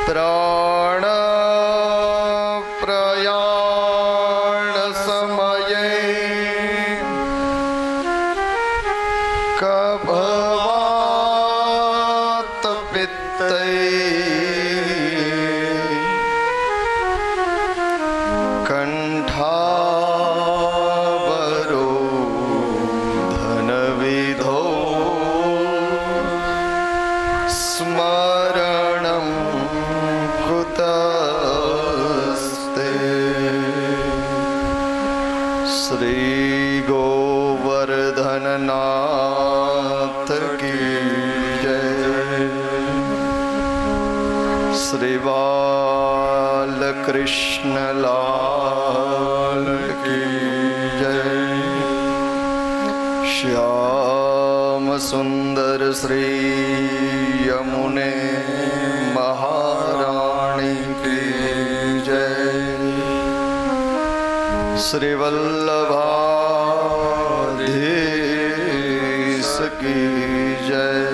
प्राण प्रयाण समये कभवात पित्तै कंठावरो धनविधो स्मरणं कुतस्ते। श्री गोवर्धननाथ की जय। श्री बालकृष्ण लाल की जय। श्याम सुंदर श्री यमुने महारानी की जय। श्री वल्लभाधीश की जय।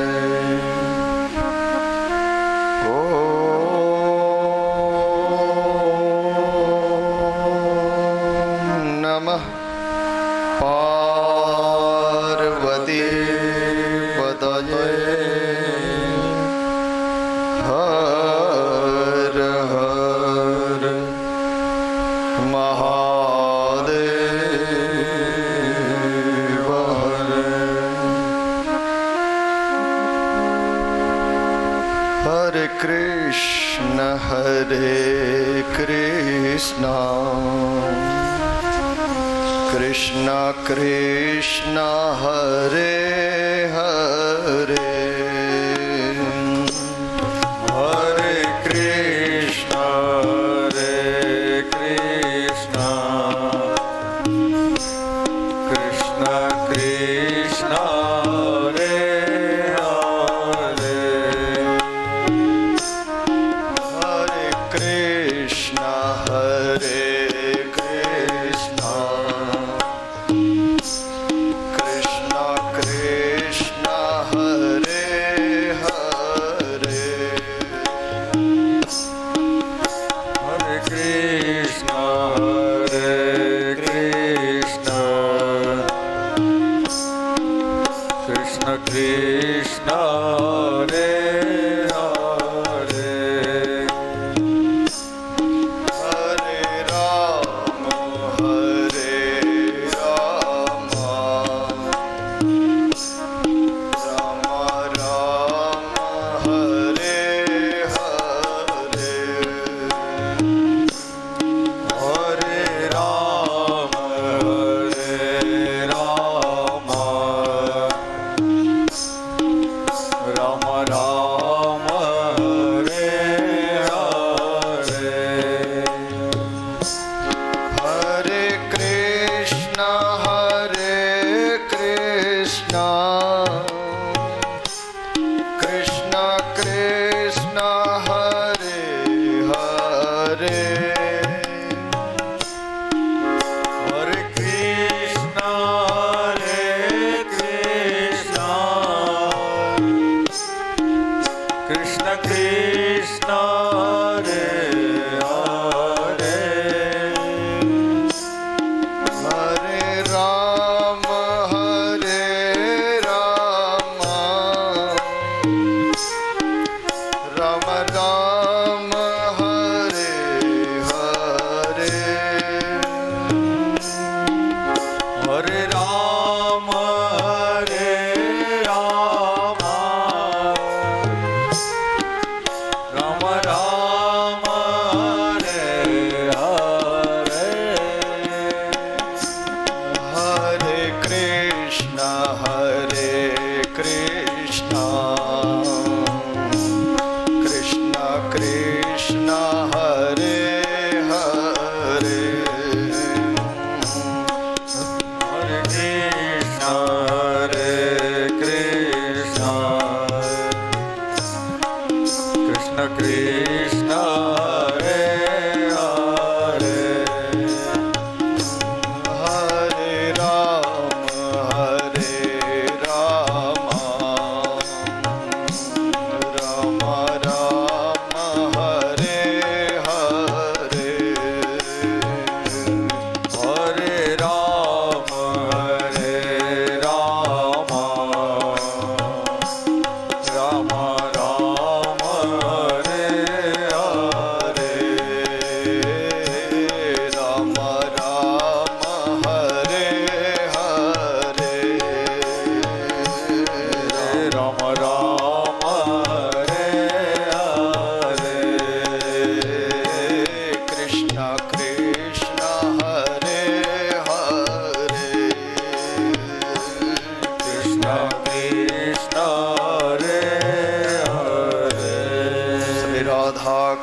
હર હર મહાદેવ હરે કૃષ્ણ કૃષ્ણ કૃષ્ણ હરે હરે હરે કૃષ્ણ કૃષ્ણ કૃષ્ણ હરે હરે હરે કૃષ્ણ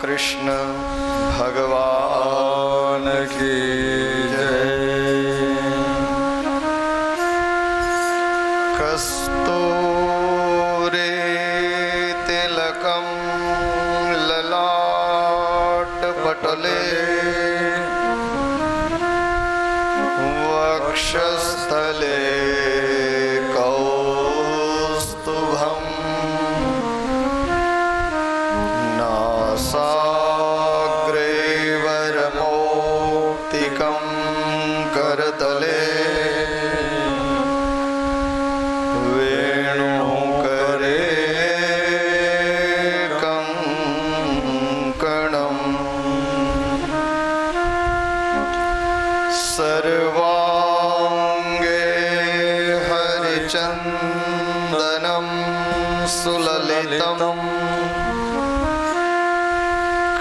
कृष्ण भगवान की जय। कस्तूरी तिलकं ललाट पटले वक्षस्थले कौस्तुभम् नासाग्रे वरमौक्तिकं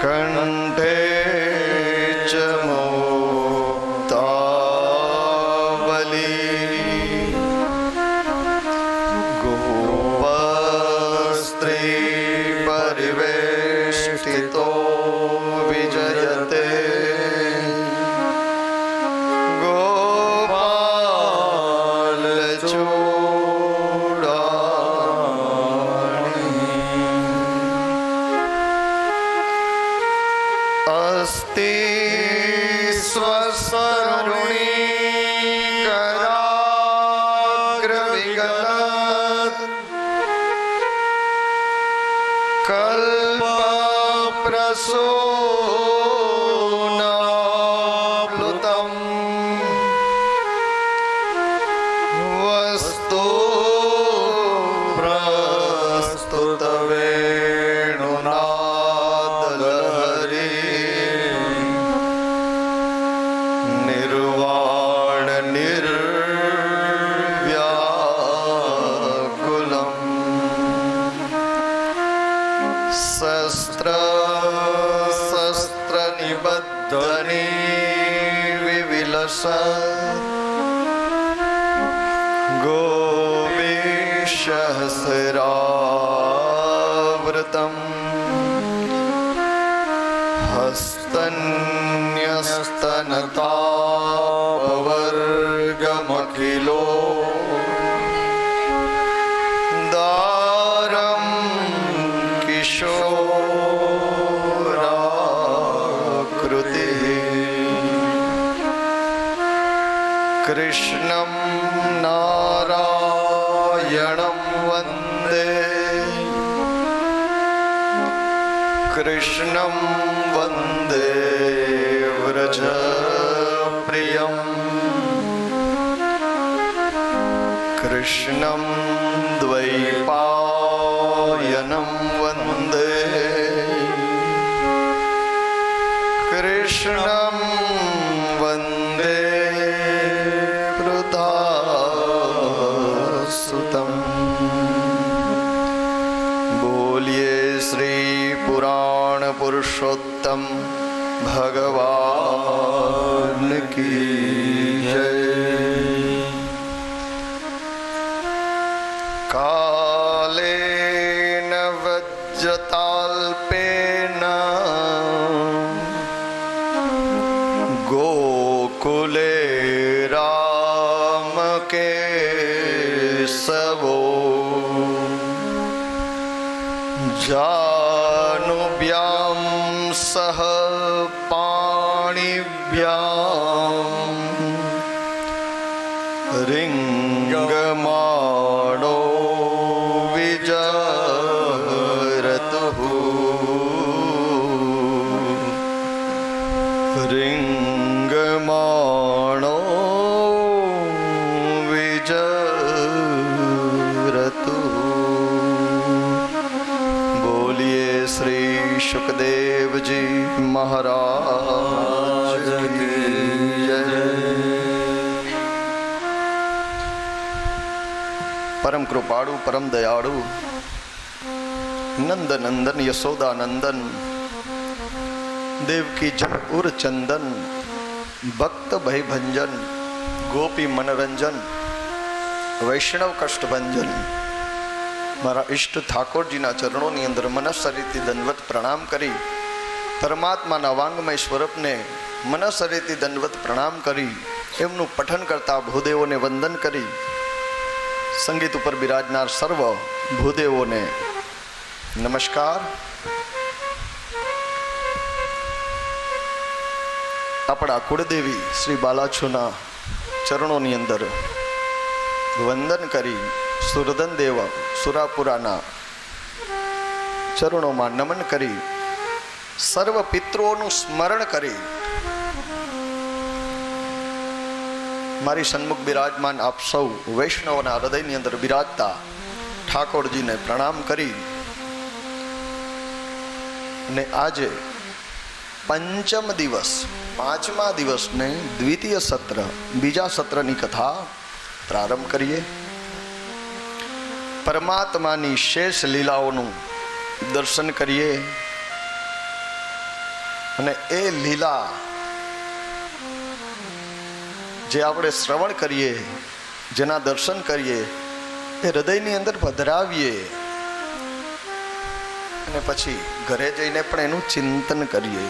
કંઠે ચ મુક્તાવલી ગોપસ્ત્રી પરિવેષ્ટિતો વિજયતે ગોપાલ અસ્તિ સ્વસ્વરુણી કરાગ્રવિગલત કલ્પ પ્રસૂનાપ્લુતમ વસ્તુ પ્રસ્તુત શસ્ત્ર નિબદ્ધની વિવિલસ ગોપીશહસ્રાવૃતમ હસ્તન્યસ્તનતાપવર્ગમખિલો દારમ કિશોરાકૃતિ કૃષ્ણં નારાયણં વંદે કૃષ્ણં વંદે વ્રજપ્રિયં કૃષ્ણં દ્વૈપાયनं વંદે કૃષ્ણં વંદે વૃદ્ધાસુતં બોલીએ શ્રી પુરાણ પુરુષોત્તમ ભગવાન કી જય. કાલેન વજ્જતાલ્પેન ગોકુલે રામકેશવો જાનુભ્યામ સહ પાણિભ્યામ રિંગમાણો વિજરતુઃ રિંગમાણો વિજરતુઃ. બોલીએ શ્રી સુખદેવજી મહારાજ કી જય. પરમ કૃપાળુ પરમ દયાળુ નંદ નંદન યશોદા નંદન દેવકી જપુર ચંદન ભક્ત ભયભંજન ગોપી મનરંજન વૈષ્ણવ કષ્ટભંજન મારા ઈષ્ટ ઠાકોરજીના ચરણોની અંદર મનસરીથી દંડવત પ્રણામ કરી પરમાત્માના વાંગમય સ્વરૂપને મનસરીથી દંડવત પ્રણામ કરી એમનું પઠન કરતા ભૂદેવોને વંદન કરી સંગીત ઉપર બિરાજનાર સર્વ ભૂદેવોને નમસ્કાર. આપણા કુળદેવી શ્રી બાલાછુના ચરણોની અંદર વંદન કરી સુરદન દેવ સુરાપુરાના ચરણોમાં નમન કરી સર્વ પિતૃઓનું સ્મરણ કરી મારી સન્મુખ બિરાજમાન આપ સૌ વૈષ્ણવના હૃદયની અંદર બિરાજતા ઠાકોરજીને પ્રણામ કરી અને આજે પંચમ દિવસ પાંચમા દિવસને દ્વિતીય સત્ર બીજા સત્રની કથા પ્રારંભ કરીએ. પરમાત્માની શેષ લીલાઓનું દર્શન કરીએ. અને એ લીલા જે આપણે શ્રવણ કરીએ, જેના દર્શન કરીએ, એ હૃદયની અંદર પધરાવીએ અને પછી ઘરે જઈને પણ એનું ચિંતન કરીએ,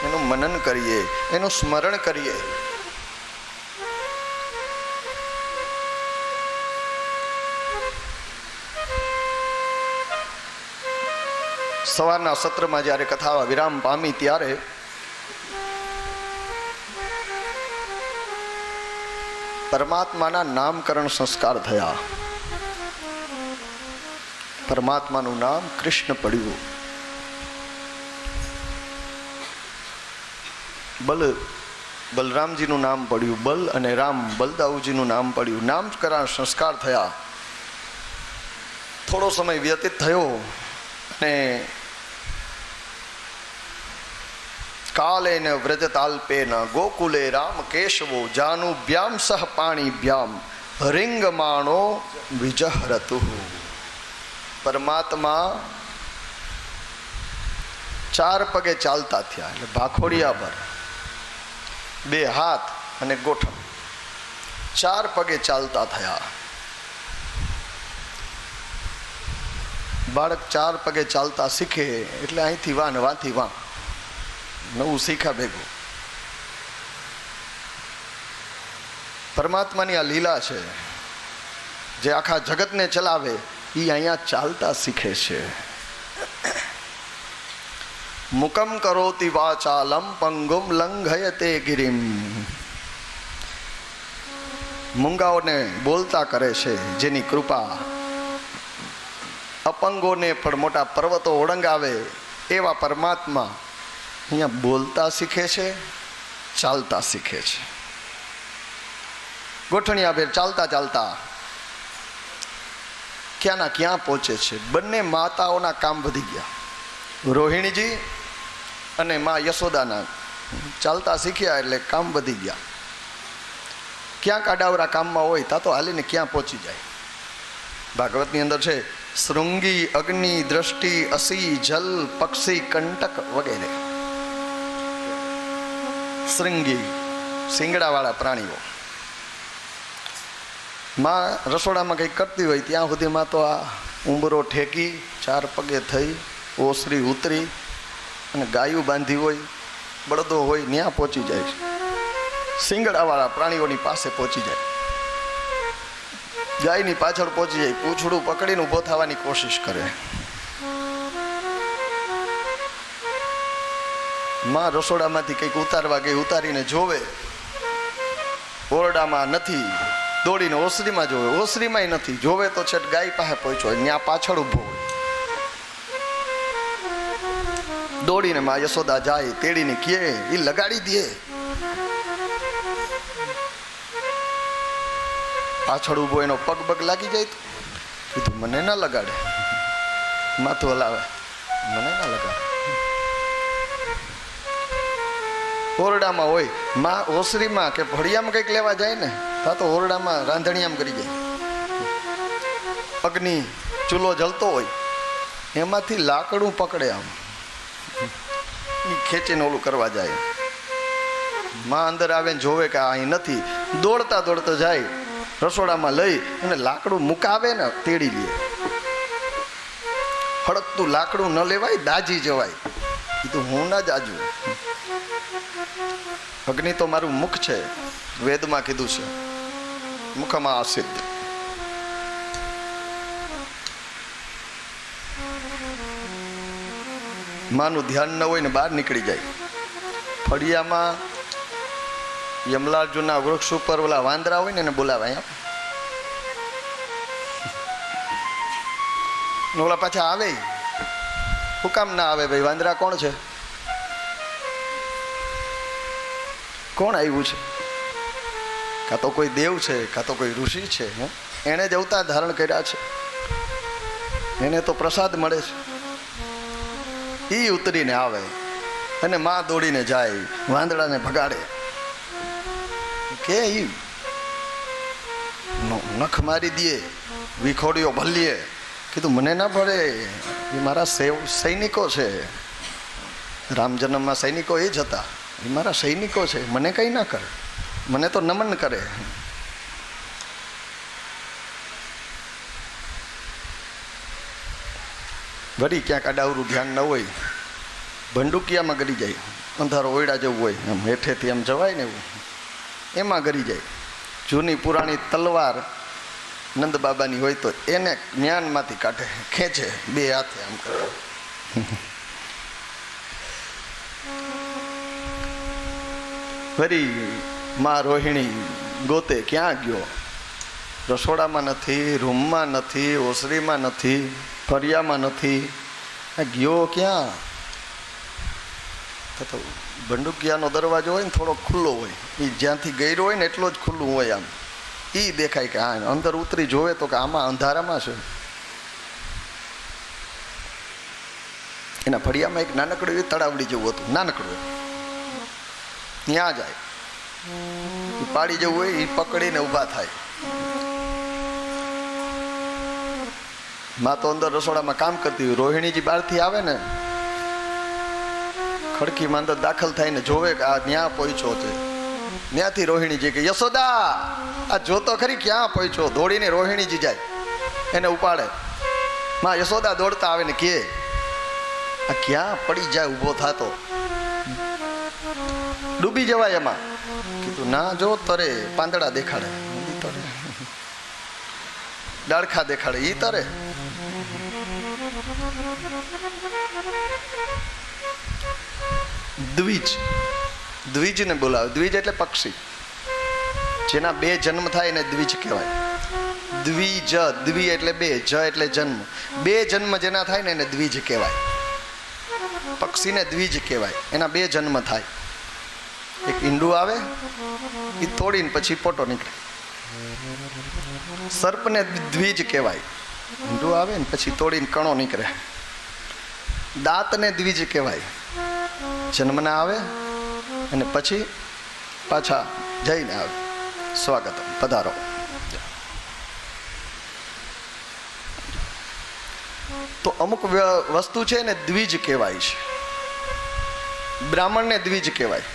એનું મનન કરીએ, એનું સ્મરણ કરીએ. સવારના સત્રમાં જ્યારે કથા વિરામ પામી ત્યારે પરમાત્માના નામકરણ સંસ્કાર થયા. પરમાત્માનું નામ કૃષ્ણ પડ્યું. બલરામજીનું નામ પડ્યું. બલ અને રામ, બલદાઉજીનું નામ પડ્યું. નામકરણ સંસ્કાર થયા. થોડો સમય વ્યતીત થયો અને કાલેન વ્રજતાલ્પેન ગોકુલે રામ કેશવો જાનુભ્યામ સહ પાણીભ્યામ હરિંગમાણો વિજહરતુ. પરમાત્મા 4 પગે ચાલતા થયા, એટલે ભાખોડિયા પર 2 હાથ અને ગોઠણ, 4 પગે ચાલતા થયા. બાળક 4 પગે ચાલતા શીખે એટલે અહીંથી વાં ને વાંથી વાં, નવું શીખા ભેગું. પરમાત્માની આ લીલા છે જે આખા જગતને ચલાવે, એ અહીંયા ચાલતા શીખે છે. મુકમ કરોતિ વાચાલમ પંગુમ લંઘયતે ગિરિમ. મૂંગાઓને બોલતા કરે છે જેની કૃપા, અપંગોને પણ મોટા પર્વતો ઓળંગાવે એવા પરમાત્મા અહીંયા બોલતા શીખે છે, ચાલતા શીખે છે. ગોઠણિયા ભેર ચાલતા ચાલતા ક્યાંના ક્યાં પહોંચે છે. બંને માતાઓના કામ વધી ગયા. રોહિણીજી અને મા યશોદાના ચાલતા શીખ્યા એટલે કામ વધી ગયા. ક્યાં કાડાવરા કામમાં હોય તા તો હાલીને ક્યાં પહોંચી જાય. ભાગવતની અંદર છે શૃંગી, અગ્નિ, દ્રષ્ટિ, અસી, જલ, પક્ષી, કંટક વગેરે. શૃંગી શિંગડાવાળા પ્રાણીઓ. માં રસોડામાં કંઈક કરતી હોય ત્યાં સુધીમાં તો આ ઉંબરો ઠેકી 4 પગે થઈ, ઓસરી ઉતરી અને ગાયું બાંધી હોય, બળદો હોય, ત્યાં પહોંચી જાય. શિંગડાવાળા પ્રાણીઓની પાસે પહોંચી જાય. ગાયની પાછળ પહોંચી જાય, પૂંછડું પકડીને ઊભો થવાની કોશિશ કરે. માં રસોડામાંથી કંઈક ઉતારવા ગઈ, ઉતારીને જોવે, ઓરડામાં નથી, દોડીને ઓસરીમાં જોવે, ઓસરીમાંય નથી, જોવે તો છેટ ગાય પાસે પહોંચ્યો, ત્યાં પાછળ ઊભો હોય. દોડીને માં યશોદા જાય, તેડીને કહે, એ લગાડી દે. પાછળ ઊભો એનો પગ બગ લાગી જાય તો કીધું મને ના લગાડે, માથું હલાવે, મને ના લગાડે. ઓરડામાં હોય, માં ઓસરીમાં કે ભડિયામાં કંઈક લેવા જાય ને તા તો ઓરડામાં રાંધણીયામ કરી જાય. અગ્નિ ચૂલો જલતો હોય, એમાંથી લાકડું પકડે, આમ ખેંચીને ઓલું કરવા જાય. માં અંદર આવે ને જોવે કે અહીં નથી, દોડતા દોડતા જાય, રસોડામાં લઈ અને લાકડું મુકાવે ને તેડી લે. હળકતું લાકડું ન લેવાય, દાજી જવાય. કીધું હું ના જાજુ, અગ્નિ તો મારું મુખ છે, વેદમાં કીધું છે, મુખમાં આસિદ્ધ. માનું ધ્યાન ન હોય ને બહાર નીકળી જાય. ફળિયામાં યમલાર્જુનના વૃક્ષ ઉપર ઓલા વાંદરા હોય ને એને બોલાવાય. ઓલા પાછા આવે, હું કામ ના આવે ભાઈ? વાંદરા કોણ છે? કોણ આવ્યું છે? કાં તો કોઈ દેવ છે, કાં તો કોઈ ઋષિ છે. એણે જ અવતાર ધારણ કર્યા છે, એને તો પ્રસાદ મળે છે. એ ઉતરીને આવે અને માં દોડીને જાય, વાંદડાને ભગાડે. કે ઈ નખ મારી દે, વિખોડીઓ ભલીએ. કીધું મને ના પડે, એ મારા સૈનિકો છે. રામ જન્મમાં સૈનિકો એ જ હતા, એ મારા સૈનિકો છે, મને કંઈ ના કરે, મને તો નમન કરે. વળી ક્યાંક આડાવરું ધ્યાન ન હોય, ભંડુકિયામાં ગરી જાય, અંધારો ઓયડા જેવું હોય, આમ હેઠેથી આમ જવાય ને એવું, એમાં ગરી જાય. જૂની પુરાણી તલવાર નંદ બાબાની હોય તો એને જ્ઞાનમાંથી કાઢે, ખેંચે બે હાથે આમ કરે. ફરી માં રોહિણી ગોતે ક્યાં ગયો? રસોડામાં નથી, રૂમમાં નથી, ઓસરીમાં નથી, ફરિયામાં નથી, ગયો ક્યાં? તો ભંડુકિયાનો દરવાજો હોય ને થોડો ખુલ્લો હોય, એ જ્યાંથી ગયેલો હોય ને એટલો જ ખુલ્લું હોય, આમ એ દેખાય કે હા અંદર ઉતરી જોવે તો કે આમાં અંધારામાં છે. એના ફળિયામાં એક નાનકડું તળાવડી જેવું હતું, નાનકડું, ત્યાં જાય, પાડી જેવું હોય, એ પકડીને ઊભા થાય. માં તો અંદર રસોડામાં કામ કરતી હોય, રોહિણીજી બહારથી આવે ને ખડકીમાં અંદર દાખલ થાય ને જોવે કે આ ન્યા પહોંચ્યો છે, ત્યાંથી રોહિણીજી કે યશોદા આ જોતો ખરી ક્યાં પહોંચ્યો? દોડીને રોહિણીજી જાય, એને ઉપાડે. માં યશોદા દોડતા આવે ને કે આ ક્યાં પડી જાય ઊભો થાતો, ડૂબી જવાય એમાં. કીધું ના જો તરે, પાંદડા દેખાડે, તરે ડાળખા દેખાડે, ઈ તરે. દ્વિજ, દ્વિજને બોલાવે. દ્વિજ એટલે પક્ષી, જેના બે જન્મ થાય એને દ્વિજ કહેવાય. દ્વિજ, દ્વિ એટલે બે, જ એટલે જન્મ, બે જન્મ જેના થાય ને એને દ્વિજ કહેવાય. પક્ષીને દ્વિજ કહેવાય, એના બે જન્મ થાય. એક ઈંડું આવે, એ તોડીને પછી પોટો નીકળે. સર્પને દ્વિજ કહેવાય, ઈંડું આવે ને પછી તોડીને કણો નીકળે. દાંતને દ્વિજ કહેવાય, જન્મના આવે અને પછી પાછા જઈને આવે. સ્વાગત, પધારો. તો અમુક વસ્તુ છે ને દ્વિજ કહેવાય છે. બ્રાહ્મણને દ્વિજ કહેવાય.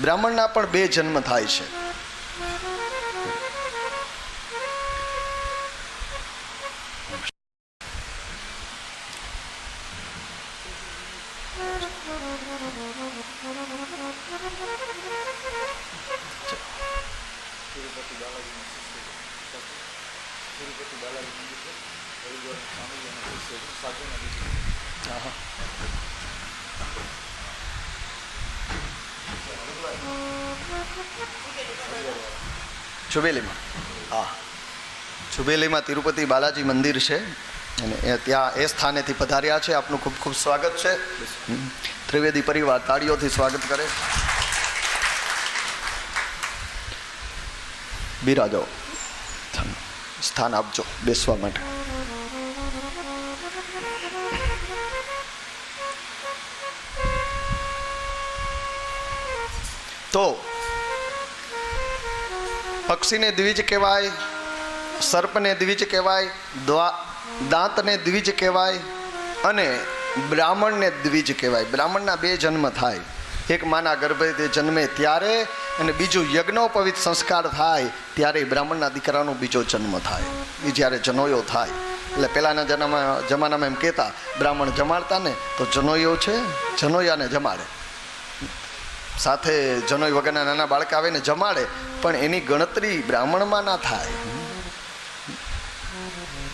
બ્રાહ્મણના પણ બે જન્મ થાય છે. છુબેલીમાં, હા, છુબેલીમાં તિરુપતિ બાલાજી મંદિર છે અને ત્યાં એ સ્થાનેથી પધાર્યા છે. આપનું ખૂબ ખૂબ સ્વાગત છે. ત્રિવેદી પરિવાર તાળીઓથી સ્વાગત કરે. બિરાજો, સ્થાન આપજો બેસવા માટે. તો પક્ષીને દ્વિજ કહેવાય, સર્પને દ્વિજ કહેવાય, દાંતને દ્વિજ કહેવાય અને બ્રાહ્મણને દ્વિજ કહેવાય. બ્રાહ્મણના બે જન્મ થાય, એક માના ગર્ભે તે જન્મે ત્યારે અને બીજું યજ્ઞોપવિત સંસ્કાર થાય ત્યારે બ્રાહ્મણના દીકરાનો બીજો જન્મ થાય. એ જ્યારે જનોયો થાય એટલે પહેલાંના જમાનામાં એમ કહેતા બ્રાહ્મણ જમાડતા ને તો જનોયો છે જનોયાને જમાડે, સાથે જનોઈ વગરના નાના બાળક આવે ને જમાડે, પણ એની ગણતરી બ્રાહ્મણમાં ના થાય.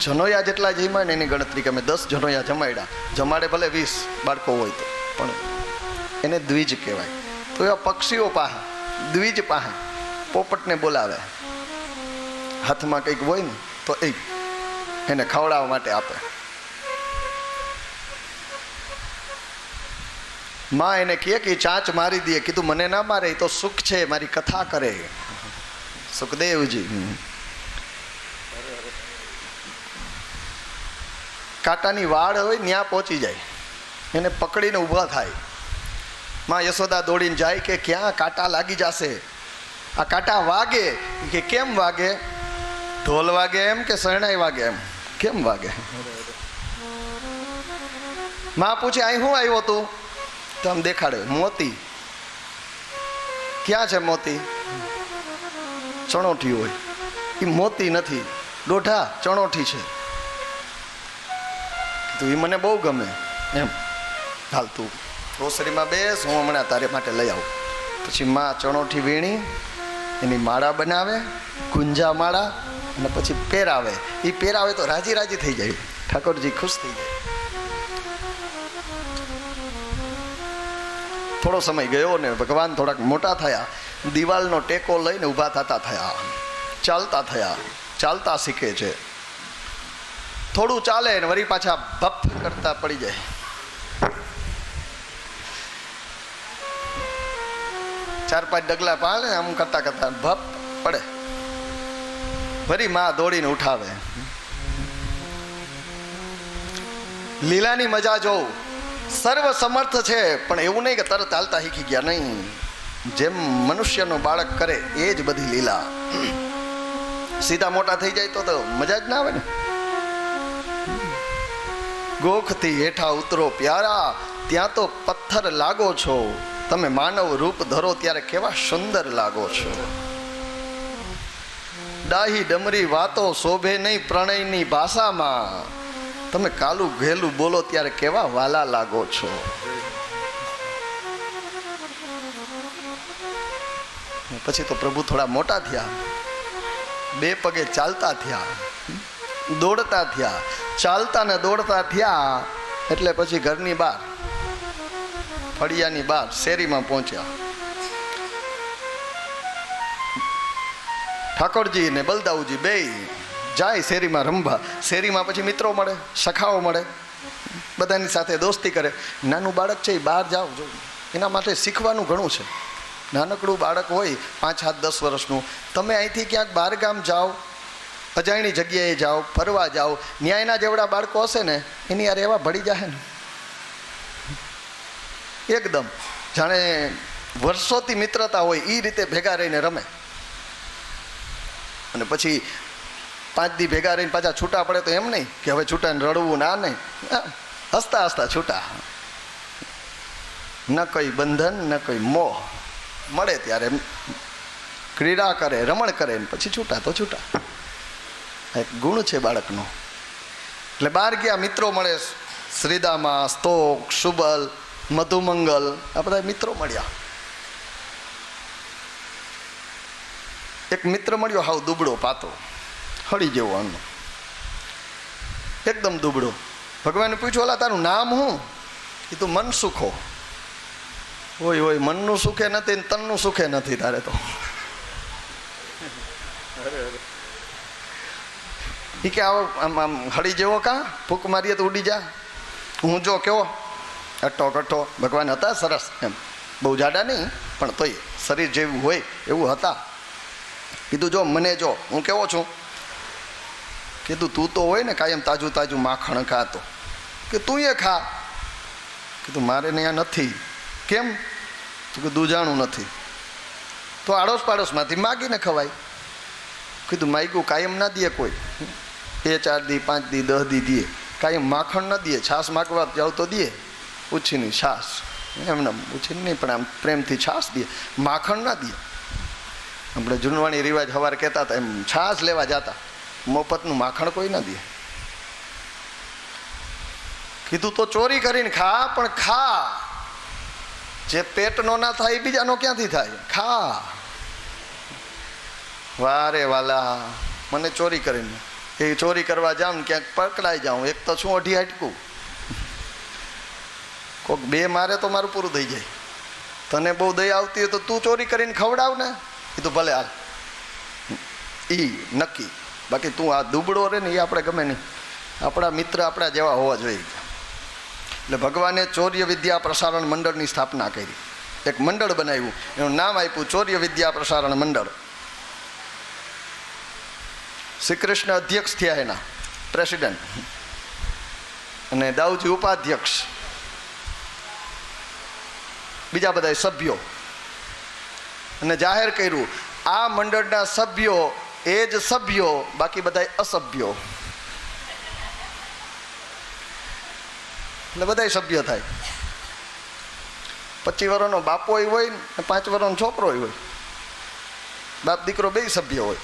જનોયા જેટલા જમ્યા ને એની ગણતરી કે અમે 10 જનોયા જમાડ્યા, જમાડે ભલે 20 બાળકો હોય તો, પણ એને દ્વિજ કહેવાય. તો એવા પક્ષીઓ પાસે દ્વિજ પાસે પોપટને બોલાવે, હાથમાં કંઈક હોય ને તો એને ખવડાવવા માટે આપે. માં એને કહે કે ચાંચ મારી દે. કીધું મને ના મારે, એ તો સુખ છે, મારી કથા કરે. સુખદેવજી કાંટાની વાડ હોય ત્યાં પહોંચી જાય, એને પકડીને ઊભા થાય. માં યશોદા દોડીને જાય કે ક્યાં કાંટા લાગી જશે, આ કાંટા વાગે. કે કેમ વાગે? ઢોલ વાગે એમ કે શરણાઈ વાગે એમ? કેમ વાગે? માં પૂછે અહીં શું આવ્યો તું? તો આમ દેખાડે મોતી. ક્યાં છે મોતી? ચણોઠી હોય. એ મોતી નથી, દોઢા ચણોઠી છે. તો એ મને બહુ ગમે એમ. હાલ તું ઓસરીમાં બેસ, હું હમણાં તારે માટે લઈ આવું. પછી માં ચણોઠી વીણી એની માળા બનાવે, ગુંજા માળા, અને પછી પહેરાવે. એ પહેરાવે તો રાજી રાજી થઈ જાય, ઠાકોરજી ખુશ થઈ જાય. થોડો સમય ગયો ને ભગવાન થોડાક મોટા થયા, દિવાલનો ટેકો લઈને ઊભા થતા થયા, ચાલતા થયા, ચાલતા શીખે છે. થોડું ચાલે ને વળી પાછા ભપ કરતા પડી જાય. ચાર પાંચ ડગલા પાડે આમ કરતા કરતા ભપ પડે. વળી માં દોડીને ઉઠાવે. લીલાની મજા જોઉં. સર્વ સમર્થ છે, પણ એવું નહીં કે તરત ચાલતા શીખી ગયા, નહીં. જેમ મનુષ્યનું બાળક કરે એ જ બધી લીલા. સીધા મોટા થઈ જાય તો મજા જ ના આવે ને. ગોખથી હેઠા ઉતરો પ્યારા, ત્યાં તો પથ્થર લાગો છો. તમે માનવ રૂપ ધરો ત્યારે કેવા સુંદર લાગો છો. ડાહી ડમરી વાતો શોભે નહીં પ્રણયની ભાષામાં. તમે કાલું ઘેલું બોલો ત્યારે કેવા વાલા લાગો છો. પછી તો પ્રભુ થોડા મોટા થયા, બે પગે ચાલતા થયા, દોડતા થયા. ચાલતા ને દોડતા થયા એટલે પછી ઘરની બહાર, ફળિયાની બહાર શેરીમાં પહોંચ્યા. ઠાકોરજી ને બલદાઉજી બે જાય શેરીમાં રમવા. શેરીમાં પછી મિત્રો મળે, સખાઓ મળે, બધાની સાથે દોસ્તી કરે. નાનું બાળક છે એ બહાર જાઓ જો, એના માટે શીખવાનું ઘણું છે. નાનકડું બાળક હોય 5, 7, 10 વર્ષનું, તમે અહીંથી ક્યાંક બહાર ગામ જાઓ, અજાણી જગ્યાએ જાઓ, ફરવા જાઓ, ન્યાયના જેવડા બાળકો હશે ને એની યાર એવા ભળી જાય ને એકદમ જાણે વર્ષોથી મિત્રતા હોય એ રીતે ભેગા રહીને રમે. અને પછી 5 દી ભેગા રહીને પાછા છૂટા પડે તો એમ નહીં કે હવે છૂટાને રડવું, ના નહીં, હસતા હસતા છૂટા. ન કોઈ બંધન ન કોઈ મોહ. મળે ત્યારે ક્રીડા કરે, રમણ કરે ને પછી છૂટા તો છૂટા. એક ગુણ છે બાળકનો. એટલે બહાર ગયા, મિત્રો મળે, શ્રીદામા, સ્તોક, સુબલ, મધુમંગલ, આ બધા મિત્રો મળ્યા. એક મિત્ર મળ્યો હાવ દુબળો પાતો, હળી જેવો અન્ન, એકદમ દુબળો. ભગવાને પૂછ્યું, ઓલા તારું નામ શું? કીધું મન સુખો. હોય હોય, મનનું સુખે નથી ને તનનું સુખે નથી તારે તો. એ કે આવો આમ આમ હળી જેવો કાં, ફૂંક મારીએ તો ઉડી જા. હું જો કેવો અટ્ટો કટ્ટો. ભગવાન હતા સરસ એમ, બહુ જાડા નહીં પણ તોય શરીર જેવું હોય એવું હતા. કીધું જો મને જો, હું કેવો છું? કીધું તું તો હોય ને કાયમ તાજું તાજું માખણ ખાતો, કે તું એ ખા. કીધું મારે ત્યાં નથી. કેમ? તો કે દૂજાણું નથી. તો આડોશ પાડોશમાંથી માગીને ખવાય. કીધું માગ્યું કાયમ ના દે કોઈ, 2, 4 દી 5 દી 10 દી દે, કાયમ માખણ ના દે. છાશ માગવા જાવ તો દે, ઉછીની છાશ, એમને ઉછીની નહીં પણ આમ પ્રેમથી છાશ દે, માખણ ના દે. આપણે જૂનવાણી રિવાજ સવારે કહેતા હતા એમ, છાશ લેવા જતા, મફતનું માખણ કોઈ ના દે. કીધું તો ચોરી કરીને ખા, પણ ખા. જે પેટનો ના થાય એ બીજાનો ક્યાંથી થાય? ખા. વારે વાલા, મને ચોરી કરીને, એ ચોરી કરવા જાઉં ને ક્યાંક પકડાઈ જાઉં, એક તો શું અઢી હાટકું, કોઈક 2 મારે તો મારું પૂરું થઈ જાય. તને બહુ દયા આવતી હોય તો તું ચોરી કરીને ખવડાવ ને. કીધું ભલે હાલ, ઈ નક્કી. બાકી તું આ દુબળો રહે ને એ આપણે ગમે નહીં. આપણા મિત્ર આપણા જેવા હોવા જોઈએ. એટલે ભગવાને ચૌર્ય વિદ્યા પ્રસારણ મંડળની સ્થાપના કરી, એક મંડળ બનાવ્યું, એનું નામ આપ્યું ચૌર્ય વિદ્યા પ્રસારણ મંડળ. શ્રી કૃષ્ણ અધ્યક્ષ થયા, એના પ્રેસિડેન્ટ, અને દાઉજી ઉપાધ્યક્ષ, બીજા બધા સભ્યો. અને જાહેર કર્યું આ મંડળના સભ્યો એ જ સભ્યો, બાકી બધા અસભ્યો. એટલે બધાય સભ્ય થાય. 25 વર્ષનો બાપો હોય ને 5 વર્ષનો છોકરો હોય, બાપ દીકરો બે સભ્ય હોય.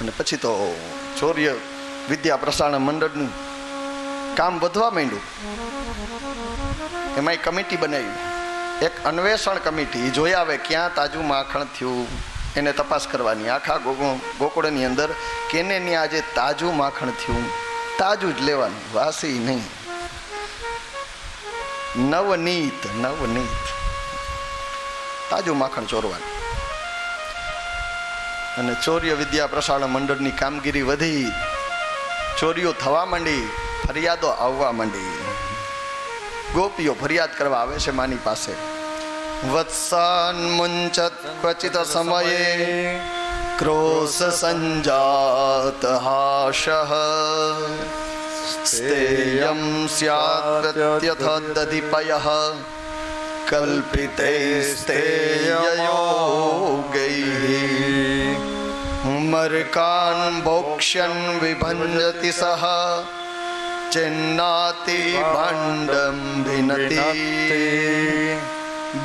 અને પછી તો ચોર્ય વિદ્યા પ્રસારણ મંડળનું કામ વધવા માંડ્યું. એમાં કમિટી બનાવી, એક અન્વેષણ કમિટી, જોઈ આવે ક્યાં તાજું માખણ થયું એને તપાસ કરવાની. આખા ગોકુળની અંદર કેને ની આજે તાજું માખણ થયું, તાજું જ લેવાનું, વાસી નહીં. નવનીત તાજું માખણ ચોરવાનું. અને ચોર્ય વિદ્યા પ્રસારણ મંડળની કામગીરી વધી, ચોરીઓ થવા માંડી, ફરિયાદો આવવા માંડી. ગોપીઓ ફરિયાદ કરવા આવે છે માની પાસે. વત્સાન મુંચત ક્વચિત સમયે ક્રોશ સંજાત હાશઃ સ્તેયં સ્યાત પ્રત્યથ દધિપયઃ કલ્પિતે સ્તેયયોગૈઃ મર્કાન ભોક્ષ્યન વિભંજતિ સહ ચિન્નાતિ ભાંડમ ભિનતિ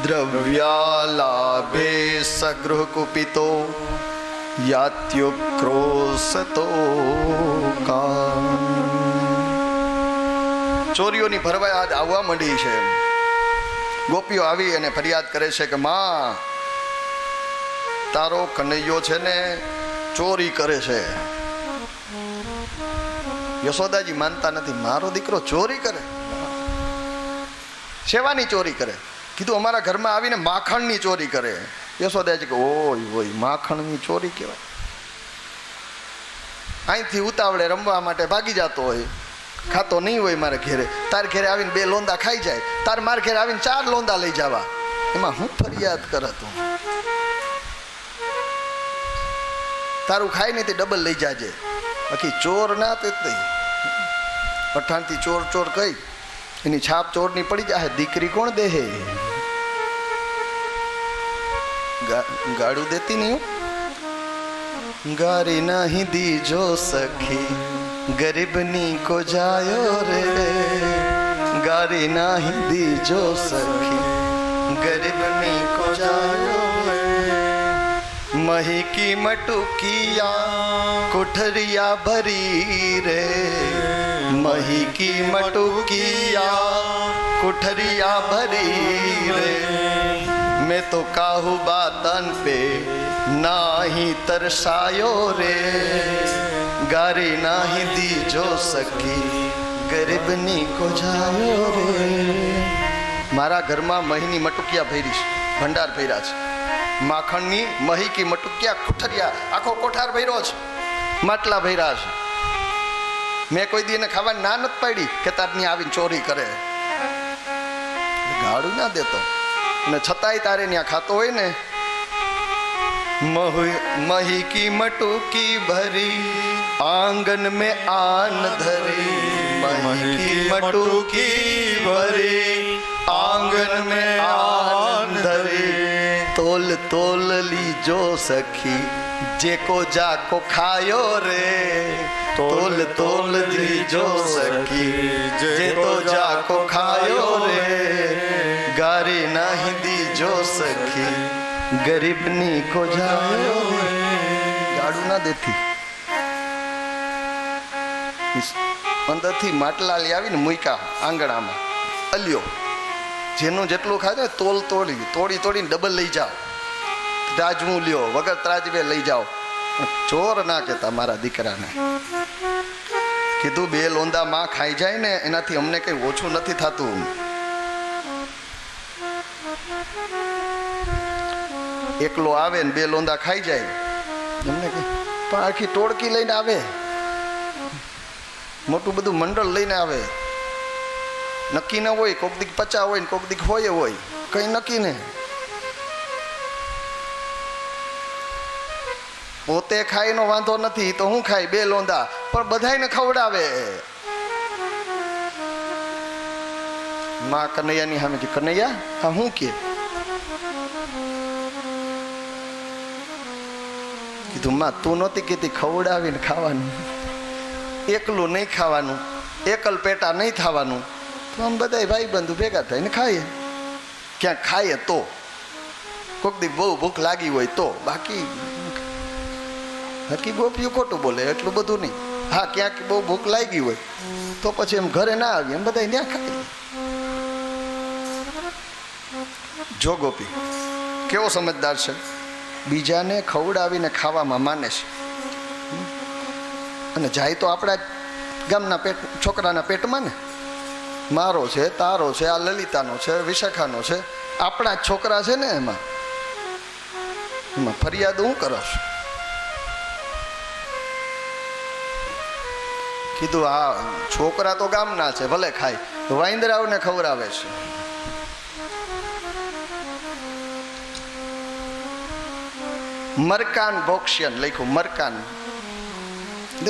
દ્રવ્યાલાભે સગૃહ કુપિતો યાત્યુક્રોશતો કામ. ચોરીઓની ભરવાઈ આજ આવવા માંડી છે. ગોપીઓ આવી અને ફરિયાદ કરે છે કે માં, તારો કનૈયો છે ને ચોરી કરે છે. યશોદાજી માનતા નથી, મારો દીકરો ચોરી કરે? સેવાની ચોરી કરે? કીધું અમારા ઘરમાં આવીને માખણની ચોરી કરે. યશોદાજી કે ઓય માખણની ચોરી કહેવાય. અહીંથી ઉતાવળે રમવા માટે ભાગી જતો હોય, ખાતો નહીં હોય મારે ઘેરે, તાર ઘેરે આવીને 2 લોંદા ખાઈ જાય, તાર માર ઘેરે આવીને 4 લોંદા લઈ જવા, એમાં હું ફરિયાદ કરે? તું તારું ખાય નહીં તે ડબલ લઈ જાજે, બાકી ચોર ના તે પઠાણથી ચોર કઈ એની છાપ ચોરની પડી જાય. દીકરી કોણ દેહે? ગાડું દેતી નહીં. ગારી નહીં દીજો સખી ગરીબની કો જાયો રે, ગારી નહીં દીજો સખી ગરીબની કો જાયો રે. મહી કી મટુકિયા કોઠરિયા ભરી રે, મહી કી મટુકિયા કોઠરિયા ભરી રે. मैं तो काहू बातन पे नाही तरसायो रे, गारी नाही दीजो सखी गरीबनी को जायो રે. મારા ઘરમાં મહીની મટુકિયા ભરી છે, ભંડાર ભર્યા છે. માખણની મહી કી મટુકિયા કોઠરિયા, આખો કોઠાર ભર્યો છે, માટલા ભર્યા છે. મેં કોઈ દી એને ખાવાની ના નથી પાડી કે તારની આવીને ચોરી કરે. ગાળું ના દેતો, ને છતાંય તારે ત્યાં ખાતો હોય ને. મહી કી મટુકી ભરી આંગન में आन धरी, मही की मटुकी भरी आंगन में आन धरी. तोल तोल लीजो सखी जेको जाको खायो रे, तोल तोल लीजो सखी जेको जाको खायो रे. गारी नहीं दीजो सखी गरीबनी को जायो. ગાડું ના દેતી. અંદરથી માટલા લઈ આવીને મૂક્યા આંગણામાં. અલ્યો જેનું જેટલું ખાધું તોડીને ડબલ લઈ જાઓ. ત્રાજવું લ્યો, વગર ત્રાજવે લઈ જાઓ. ચોર ના કહેતા મારા દીકરાને. કીધું 2 લોંદા માં ખાઈ જાય ને એનાથી અમને કઈ ઓછું નથી થતું. એકલો આવે ને 2 લોંદા ખાઈ જાય એમને કઈ, પણ આખી ટોળકી લઈને આવે, મોટું બધું મંડળ લઈને આવે. નક્કી ન હોય, કોક દીક 50 હોય ને કોક દીક હોય, કઈ નક્કી ને. પોતે ખાઈ નો વાંધો નથી તો હું ખાઈ 2 લોંદા, પણ બધાને ખવડાવે. માં કનૈયાની સામે કનૈયા આ હું કે? કીધું માં તું નહોતી કીધી ખવડાવીને ખાવાનું, એકલું નહીં ખાવાનું, એકલ પેટા નહીં થવાનું, તો આમ બધા ભાઈ બંધુ ભેગા થઈને ખાઈએ. ક્યાંક ખાઈએ તો, કોઈક દી બહુ ભૂખ લાગી હોય તો, બાકી હકી ગોપીઓ ખોટું બોલે એટલું બધું નહીં. હા, ક્યાંક બહુ ભૂખ લાગી હોય તો પછી એમ ઘરે ના આવીએ, એમ બધા ત્યાં ખાઈ. જો ગોપી કેવો સમજદાર છે, બીજાને ખવડાવીને ખાવામાં માને છે. અને જાય તો આપણા ગામના છોકરાના પેટમાં ને. મારો છે, તારો છે, આ લલિતાનો છે, વિશાખાનો છે, આપણા જ છોકરા છે ને. એમાં ફરિયાદ હું કરો છું? કીધું હા, છોકરા તો ગામના છે, ભલે ખાય, વાંદરાઓને ખવડાવે છે. મરકાન બોક્સિયન લખ્યું, મરકાન.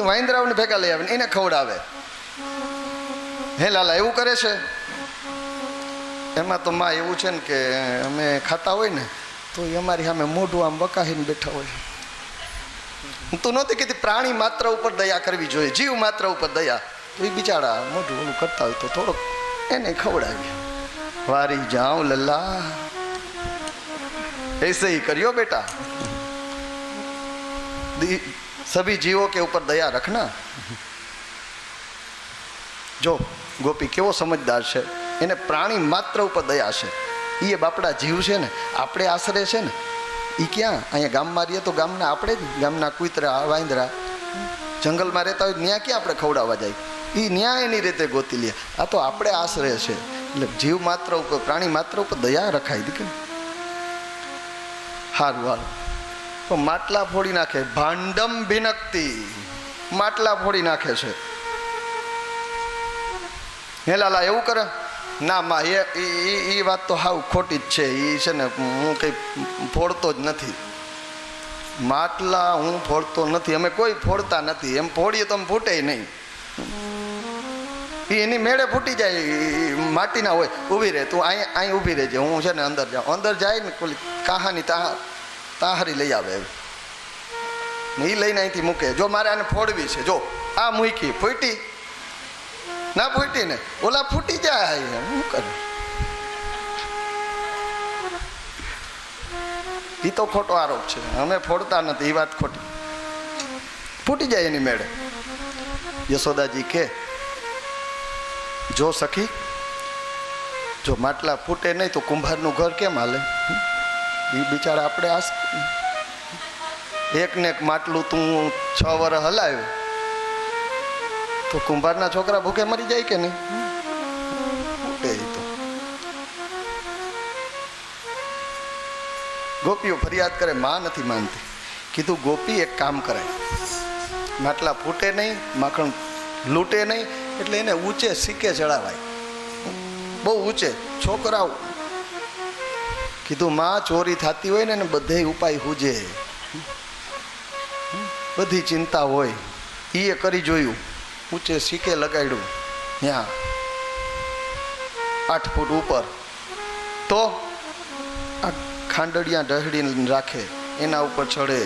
વાંદરાઓને ભેગા લઈ આવે એને ખવડાવે. હે લાલા, એવું કરે છે? એમાં તો માં એવું છે ને કે અમે ખાતા હોય ને તો એ અમારી સામે મોઢું આમ વકાહીને બેઠા હોય. તું નહોતી કીધી પ્રાણી માત્ર ઉપર દયા કરવી જોઈએ, જીવ માત્ર ઉપર દયા. તો એ બિચારા મોઢું ઓલું કરતા હોય તો થોડોક એને ખવડાવી. વારી જાઉં લલ્લા, ऐसे ही करियो बेटा, सभी जीवों के ऊपर दया रखना. જો ગોપી કેવો સમજદાર છે, એને પ્રાણી માત્ર ઉપર દયા છે. એ બાપડા જીવ છે ને, આપણે આશરે છે ને. એ ક્યાં? અહીંયા ગામમાં રહીએ તો ગામના આપણે જ, ગામના કૂતરા વાંદરા જંગલમાં રહેતા હોય ત્યાં ક્યાં આપણે ખવડાવવા જાય? એ ન્યાય એની રીતે ગોતી લે. આ તો આપણે આશરે છે. એટલે જીવ માત્ર ઉપર, પ્રાણી માત્ર ઉપર દયા રખાય દી. કેમ હારું હાલ તો માટલા ફોડી નાખે. ભાંડમ ભિનકતી, માટલા ફોડી નાખે છે. હે લાલા, એવું કરે? ના માં, એ વાત તો હાવ ખોટી જ છે. એ છે ને હું કંઈ ફોડતો જ નથી. માટલા હું ફોડતો નથી, અમે કોઈ ફોડતા નથી. એમ ફોડીએ તો અમે ફૂટે નહીં. એ એની મેળે ફૂટી જાય. માટીના હોય. ઊભી રહે તું, અહીં ઊભી રહેજે, હું છે ને અંદર જાઉં. અંદર જાય ને પેલી કાહાની તાહારી લઈ આવે ને એ લઈને અહીંથી મૂકે. જો મારે આને ફોડવી છે, જો આ મૂકી, ફૂટી ના ફૂટી ને ઓલા ફૂટી જાય. શું કરે? એ તો ખોટો આરોપ છે. અમે ફોડતા નથી, એ વાત ખોટી. ફૂટી જાય એની મેળે. યશોદાજી કે જો સખી, જો માટલા ફૂટે નહીં તો કુંભારનું ઘર કેમ હાલે? એ બિચારા આપણે આસ એક ને એક માટલું તું 6 વર્ષ હલાવ્યું તો કુંભારના છોકરા ભૂખે મરી જાય કે નહીં? ફૂટે. તો ગોપીઓ ફરિયાદ કરે, માં નથી માનતી. કીધું ગોપી એક કામ કરાય, માટલા ફૂટે નહીં, માખણ લૂંટે નહીં, એટલે એને ઊંચે સિક્કે ચડાવાય, બહુ ઊંચે. છોકરાઓ કીધું માં ચોરી થતી હોય ને બધે ઉપાય હુજે, બધી ચિંતા હોય. એ કરી જોયું, ઊંચે સિક્કે લગાડ્યું ત્યાં 8 ફૂટ ઉપર. તો આ ખાંડડિયા ઢહડીને રાખે, એના ઉપર ચડે.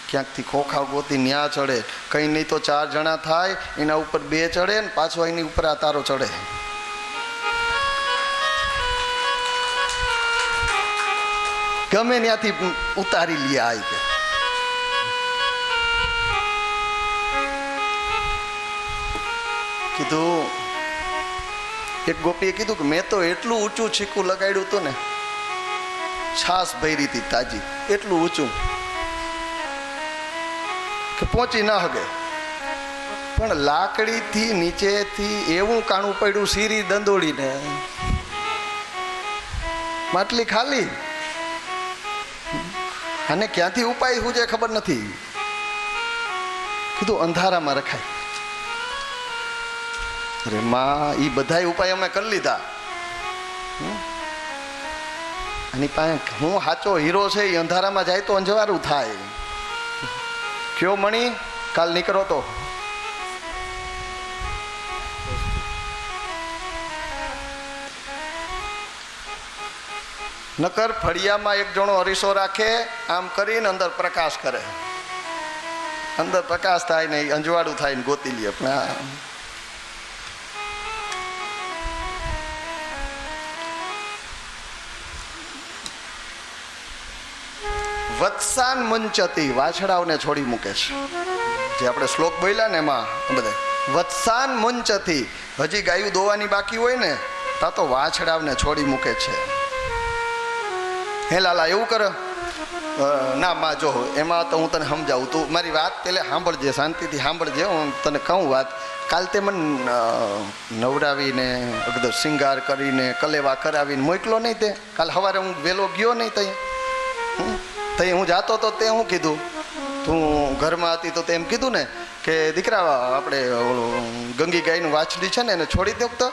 ક્યાંકથી ખોખા ગોતી ન્યા ચડે. કંઈ નહીં તો 4 જણા થાય, એના ઉપર 2 ચડે ને પાછો એની ઉપર આ તારો ચડે. ગમે ત્યાંથી ઉતારી લે. આવી કે કીધું, એક ગોપીએ કીધું કે મેં તો એટલું ઊંચું છીકું લગાડ્યું હતું ને, છાસ ભરી હતી તાજી, એટલું ઊંચું કે પહોંચી ના શકે. પણ લાકડીથી નીચેથી એવું કાણું પડ્યું, સીરી દંદોડીને માટલી ખાલી. અને ક્યાંથી ઉપાય શું છે ખબર નથી. કીધું અંધારામાં રખાય. અરે માં, એ બધા ઉપાય અમે કરી લીધા. એની પાસે હું સાચો હીરો છે, એ અંધારામાં જાય તો અંજવારું થાય. કયો મણી, કાલ નીકળો તો નકર ફળિયામાં એક જણો અરીસો રાખે, આમ કરીને અંદર પ્રકાશ કરે. અંદર પ્રકાશ થાય ને અંજવાળું થાય ને ગોતી લે. પણ વત્સાન મુંચતી, વાછડાઓને છોડી મૂકે છે. જે આપણે શ્લોક બોલ્યા ને એમાં બધા વત્સાન મુંચતી, હજી ગાયું દોવાની બાકી હોય ને તા તો વાછડાઓને છોડી મૂકે છે. હે લાલા એવું કરે? ના માં જો એમાં તો હું તને સમજાવું, તું મારી વાત પેલે સાંભળજે, શાંતિથી સાંભળજે. હું તને કહું વાત. કાલ તે મને નવડાવીને અગદર શિંગાર કરીને કલેવા કરાવીને મોકલો નહીં. તે કાલ સવારે હું વહેલો ગયો નહીં. તઈ હું જાતો તો તે હું કીધું, તું ઘરમાં હતી તો તેમ કીધું ને કે દીકરા આપણે ગંગી ગાયનું વાછડી છે ને એને છોડી દો, તો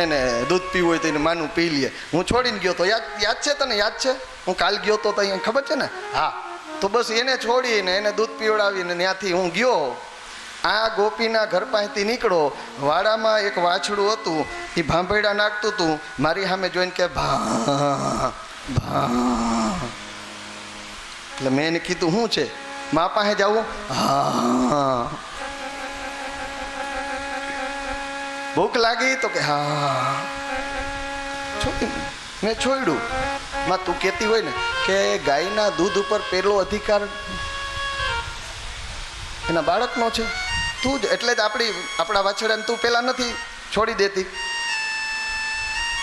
એને દૂધ પીવું હોય તો એને માનું પી લે. હું છોડીને ગયો તો યાદ છે તને? યાદ છે હું કાલ ગયો તો અહીંયા ખબર છે ને? હા, તો બસ એને છોડીને એને દૂધ પીવડાવીને ત્યાંથી હું ગયો. આ ગોપીના ઘર પાસેથી નીકળો, વાડામાં એક વાછડું હતું, એ ભાંભેડા નાખતું હતું. મારી સામે જોઈને કે ભા ભા, એટલે મેં એને કીધું શું છે? મા પાસે જાવું? હા. ભૂખ લાગી તો કે હા. મેં છોડ્યું. માં તું કહેતી હોય ને કે ગાયના દૂધ ઉપર પેલો અધિકાર એના બાળકનો છે, તું જ એટલે જ આપણા વાછડાને તું પેલા નથી છોડી દેતી.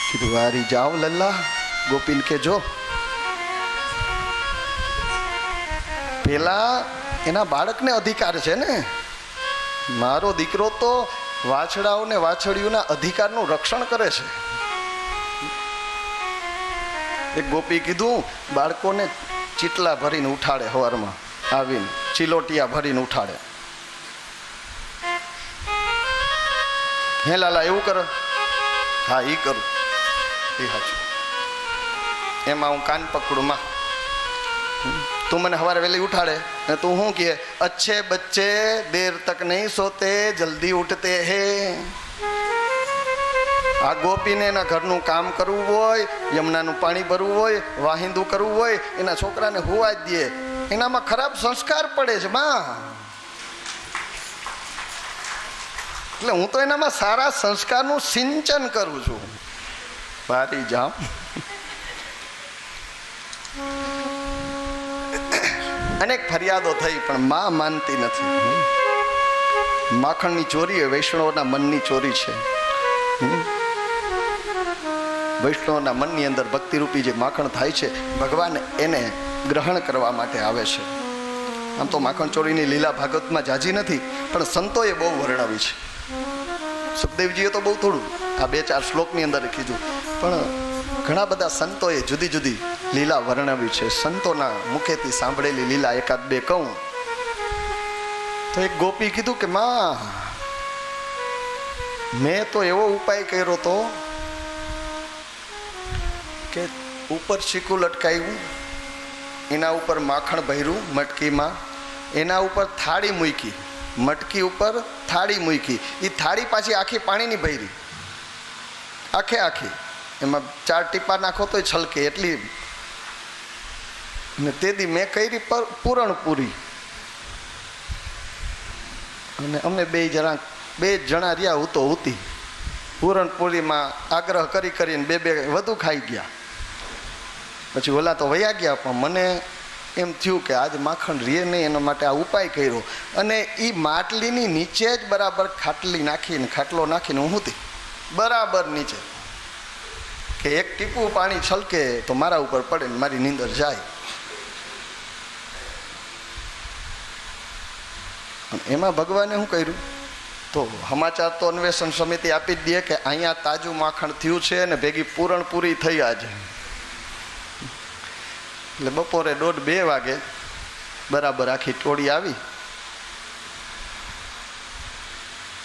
કીધું વારી જાઓ લલ્લા, ગોપીન કે જો પેલા એના બાળકને અધિકાર છે ને. મારો દીકરો તો વાછડાઓને વાછડીઓના અધિકારનું રક્ષણ કરે છે. એક ગોપી કીધું બાળકોને ચીટલા ભરીને ઉઠાડે, સવારમાં આવીને ચિલોટિયા ભરીને ઉઠાડે. હે લાલા એવું કરો? હા એ કરું, એ સાચું. એમાં હું કાન પકડું માં. તું મને સવારે વહેલી ઉઠાડે ને તું શું કહે? અચ્છે બચ્ચે દેર તક નહીં સોતે જલ્દી ઉઠતે હે. આ ગોપીને એના ઘરનું કામ કરવું હોય, યમુનાનું પાણી ભરવું હોય, વાહિંદુ કરવું હોય, એના છોકરાને હુવા જ દે. એનામાં ખરાબ સંસ્કાર પડે છે માં. એટલે હું તો એનામાં સારા સંસ્કારનું સિંચન કરું છું. મારી જામ અનેક ફરિયાદો થઈ પણ માં માનતી નથી. માખણની ચોરી એ વૈષ્ણવના મનની ચોરી છે. વૈષ્ણવના મનની અંદર ભક્તિરૂપી જે માખણ થાય છે, ભગવાન એને ગ્રહણ કરવા માટે આવે છે. આમ તો માખણ ચોરીની લીલા ભાગવતમાં જાજી નથી, પણ સંતોએ બહુ વર્ણવી છે. સુખદેવજીએ તો બહુ થોડું આ 2-4 શ્લોકની અંદર કીધું, પણ ઘણા બધા સંતોએ જુદી જુદી લીલા વર્ણવી છે. સંતોના મુખેથી સાંભળેલી લીલા એકાદ બે કહું તો એક ગોપી કીધું કે માં મેં તો એવો ઉપાય કર્યો તો કે ઉપર શીકું લટકાવ્યું, એના ઉપર માખણ ભર્યું મટકીમાં, એના ઉપર થાળી મૂકી, મટકી ઉપર થાળી મૂકી. એ થાળી પાછી આખી પાણીની ભરી, આખે આખી. એમાં 4 ટીપા નાખો તોય છલકે એટલી. ને તે દી મેં કરી પૂરણપૂરી. અને અમે બે જણા રહ્યા હું તો હતી. પૂરણપૂરીમાં આગ્રહ કરી કરીને બે વધુ ખાઈ ગયા. પછી ઓલા તો વયા ગયા, પણ મને એમ થયું કે આજ માખણ રીએ નહીં, એના માટે આ ઉપાય કર્યો. અને એ માટલીની નીચે જ બરાબર ખાટલી નાખીને ખાટલો નાખીને હું હતી બરાબર નીચે, કે એક ટીપું પાણી છલકે તો મારા ઉપર પડે ને મારી નીંદર જાય. એમાં ભગવાને શું કર્યું? તો સમાચાર તો અન્વેષણ સમિતિ આપી જ દે કે અહીંયા તાજું માખણ થયું છે ને ભેગી પૂરણપૂરી થઈ આજે. એટલે બપોરે 1:30-2 વાગે બરાબર આખી ટોળી આવી.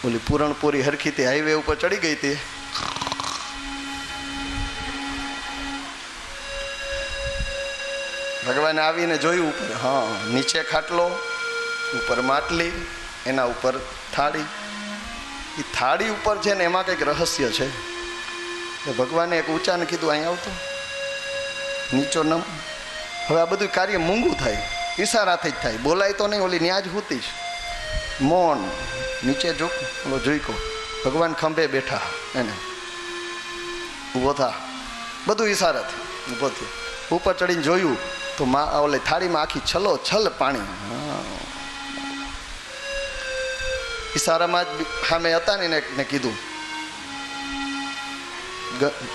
ઓલી પૂરણપૂરી હરખીથી હાઈવે ઉપર ચડી ગઈ હતી. ભગવાને આવીને જોયું ઉપર, હા નીચે ખાટલો, ઉપર માટલી, એના ઉપર થાળી. એ થાળી ઉપર છે ને એમાં કંઈક રહસ્ય છે. ભગવાને એક ઊંચાને કીધું અહીં આવતો નીચો નમ. હવે આ બધું કાર્ય મૂંગું થાય. ઈશારાથી જ થાય, બોલાય તો નહીં. ઓલી ન્યા જ હુતી જ મૌન, નીચે ઝૂક, ઓલો જોઈકો, ભગવાન ખંભે બેઠા, એને ઊભો થા, બધું ઈશારાથી ઊભો થયો. ઉપર ચડીને જોયું તો ઓલે થાળીમાં આખી છલો છલ પાણી. ઈશારામાં જ સામે હતા ને એને કીધું,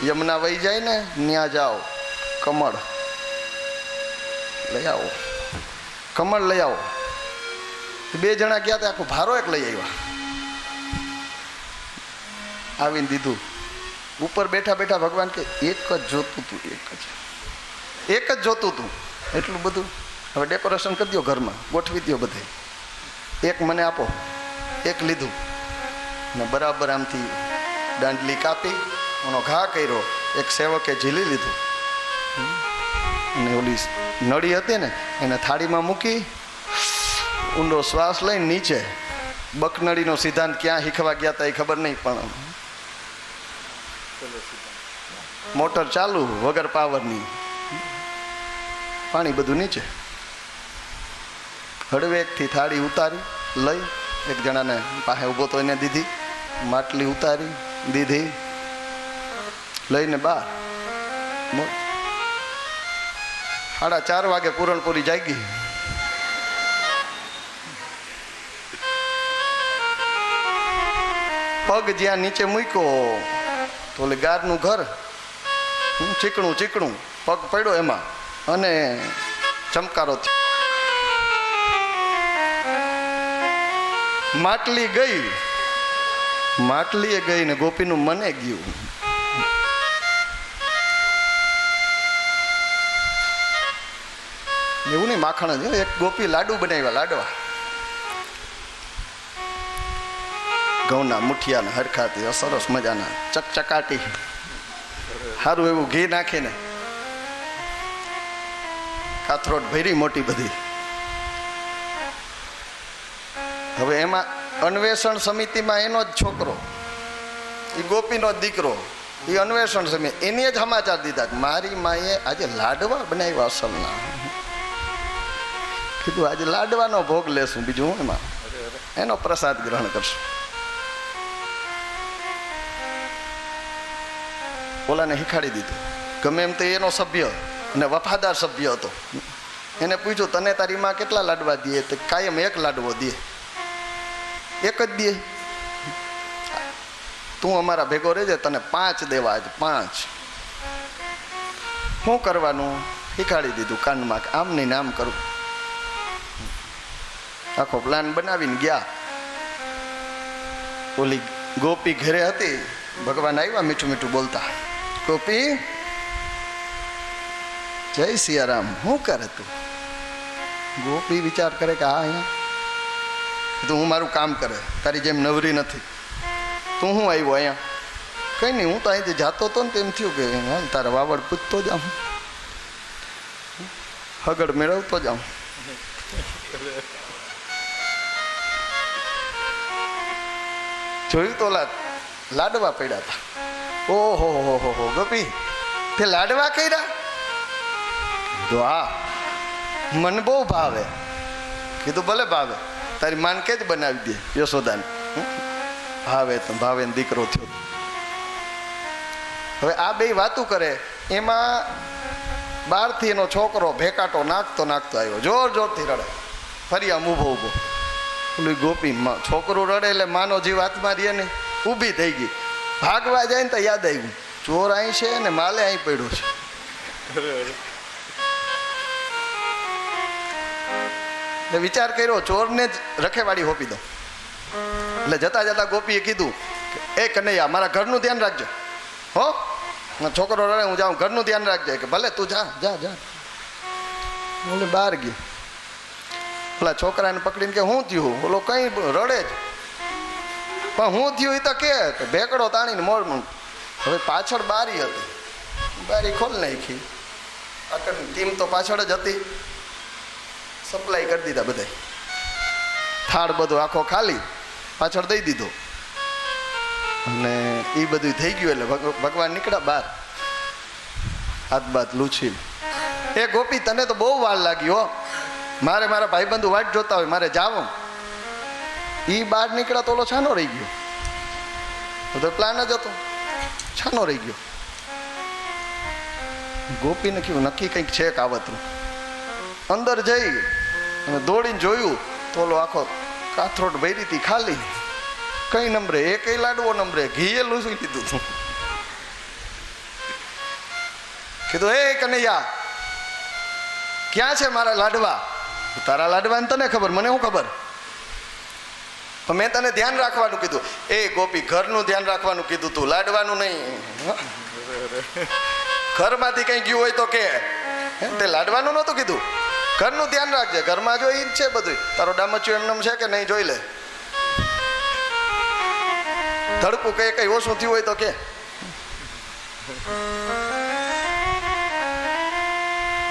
યમુના વહી જાય ને ન્યા જાઓ, કમળ લઈ આવો, કમળ લઈ આવો. 2 જણા ગયા હતા, આખો ભારો એક લઈ આવ્યા, આવીને દીધું. ઉપર બેઠા બેઠા ભગવાન કે એક જ જોતું તું, એક જ જોતું તું, એટલું બધું. હવે ડેકોરેશન કરી દો, ઘરમાં ગોઠવી દો બધે. એક મને આપો. એક લીધું ને બરાબર આમથી દાંડલી કાપી એનો ઘા કર્યો. એક સેવકે ઝીલી લીધું અને ઓલી નળી હતી ને એને થાળીમાં મૂકી, ઊંડો શ્વાસ લઈને નીચે. બકનળીનો સિદ્ધાંત ક્યાં શીખવા ગયા હતા એ ખબર નહીં, પણ મોટર ચાલુ વગર પાવરની, પાણી બધું નીચે. હળવેકથી થાળી ઉતારી લઈ એક જણાને પાસે ઊભો તો એને દીધી, માટલી ઉતારી દીધી, લઈને બહાર. 4:30 વાગે પૂરણપુરી જાગી. પગ જ્યાં નીચે મૂક્યો તો ઓલે ગારનું ઘર ચીકણું ચીકણું, પગ પડ્યો એમાં અને ચમકારો થયો. માટલી ગઈ, માટલીએ ગઈ ને ગોપીનું મને ગયું. એવું નહીં, માખણ જ. એક ગોપી લાડુ બનાવ્યા, લાડવા ઘઉંના મુઠિયાના હરખાતી સરસ મજાના ચકચકાટી, સારું એવું ઘી નાખીને, કાથરોટ ભરી મોટી બધી. હવે એમાં અન્વેષણ સમિતિમાં એનો જ છોકરો, એ ગોપીનો જ દીકરો, એ અન્વેષણ સમિતિ, એને જ સમાચાર દીધા કે મારી માએ આજે લાડવા બનાવ્યા અસલના. કીધું આજે લાડવાનો ભોગ લેશું, બીજું હું એમાં એનો પ્રસાદ ગ્રહણ કરશું. ઓલાને શીખાડી દીધું. ગમે એમ તો એનો સભ્ય અને વફાદાર સભ્ય હતો. એને પૂછ્યું તને તારી માં કેટલા લાડવા દે? તો કાયમ 1 લાડવો દે, એક જ દે. તું અમારા ભેગો રહેજે, તને 5 દેવા, આજ 5. શું કરવાનું શીખાડી દીધું કાનમાં, આમ નહીં આમ કરું. આખો પ્લાન બનાવીને ગયા. ઓલી ગોપી ઘરે હતી, ભગવાન આવ્યા મીઠું મીઠું બોલતા. ગોપી જય સિયારામ, શું કરે તું? ગોપી વિચાર કરે કે હા અહીંયા તો હું મારું કામ કરે, તારી જેમ નવરી નથી. તું શું આવ્યો અહીંયા? કંઈ નહીં, હું તો અહીંથી જાતો હતો ને તેમ થયું કે તારા વાવડ પૂછતો જાઉં, હગડ મેળવતો જાઉં. જોયું તો લાડવા પડ્યા હતા. ઓહો હો હો હો ગોપી, તે લાડવા કર્યા? તો હા, મને બહુ ભાવે. કીધું ભલે ભાવે, તારી માન કે જ બનાવી દે યશોદાને. ભાવે તો ભાવે ને દીકરો થયો. હવે આ 2 વાતું કરે, એમાં બહારથી એનો છોકરો ભેકાટો નાખતો આવ્યો, જોર જોરથી રડે. ફરી આમ ઊભો ઊભો. પેલું ગોપી છોકરું રડે એટલે માનો જીવ હાથમાં રહે ને, ઊભી થઈ ગઈ. ભાગવા જાય ને તો યાદ આવ્યું, ચોર અહીં છે ને માલે અહીં પડ્યો છે. એટલે વિચાર કર્યો ચોરને જ રખેવાળી હોપી દો. એટલે જતા જતા ગોપીએ કીધું એ કનૈયા, મારા ઘરનું ધ્યાન રાખજો હો. છોકરો રડે, હું જાઉં, ઘરનું ધ્યાન રાખજે. કે ભલે તું જા જા જા. બોલે બહાર ગયો. ઓલા છોકરાને પકડીને કે શું થયું? બોલો કઈ રડે જ, પણ હું થયું એ તો કે ભેકડો તાણીને મોરનું. હવે પાછળ બારી હતી, બારી ખોલ નાખી. આગળ ટીમ તો પાછળ જ હતી, સપ્લાય કરી દીધા બધા. થાળ બધો આખો ખાલી પાછળ દઈ દીધો અને એ બધું થઈ ગયું. એટલે ભગવાન નીકળ્યા બહાર, હાથ બાથ લૂછી. એ ગોપી તને તો બહુ વાર લાગી હો. મારે મારા ભાઈબંધુ વાટ જોતા હોય, મારે જાવું, એ બહાર નીકળ્યા તો ઓલો છાનો રહી ગયો. તો પ્લાન જ હતો, છાનો રહી ગયો. ગોપીને કહ્યું નક્કી કંઈક છે કાવતરું. અંદર જઈ અને દોડીને જોયું તો ઓલો આખો કાથરોટ ભરી હતી ખાલી, કઈ નંબરે, એ કઈ લાડવો નંબરે, ઘીએ લૂસી લીધું હતું. કીધું એ કનૈયા ક્યાં છે મારા લાડવા? તારા લાડવા ને તને ખબર, મને શું ખબર? પણ મેં તને ધ્યાન રાખવાનું કીધું. એ ગોપી ઘરનું ધ્યાન રાખવાનું કીધું તું, લાડવાનું નહીં. ઘરમાંથી કઈ ગયું હોય તો કે, તે લાડવાનું નહોતું કીધું, ઘરનું ધ્યાન રાખજે. ઘરમાં જો ઈ જ છે બધું, તારો ડામચ્યું એમનેમ છે કે નહીં જોઈ લે. ધડકું કઈ ઓછું થયું હોય તો કે.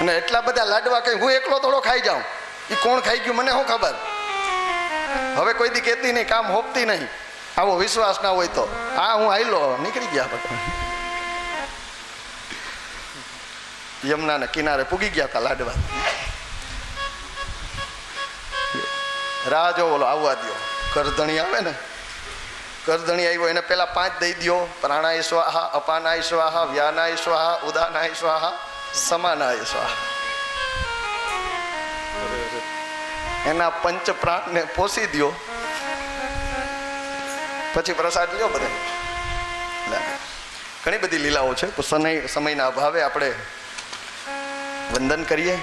અને એટલા બધા લાડવા કઈ હું એકલો થોડો ખાઈ જાઉં, એ કોણ ખાઈ ગયું મને શું ખબર? હવે કોઈ દી કહેતી નહીં, કામ હોપતી નહીં. આવો વિશ્વાસ ના હોય તો આ હું આયલો નીકળી ગયા. યમુનાના કિનારે પૂગી ગયા હતા લાડવા. રાહ જો બોલો આવવા દો. કરધણી આવે ને, કરધણી આવ્યો એને પેલા 5 દઈ દો. પ્રાણાય સ્વાહા, અપાનાય સ્વાહા, વ્યાનાય સ્વાહા, ઉદાનાય સ્વાહા, સમાનાય સ્વાહા. એના પંચ પ્રાણને પોષી દો, પછી પ્રસાદ લ્યો બધે. ઘણી બધી લીલાઓ છે, તો સમયના અભાવે આપણે વંદન કરીએ.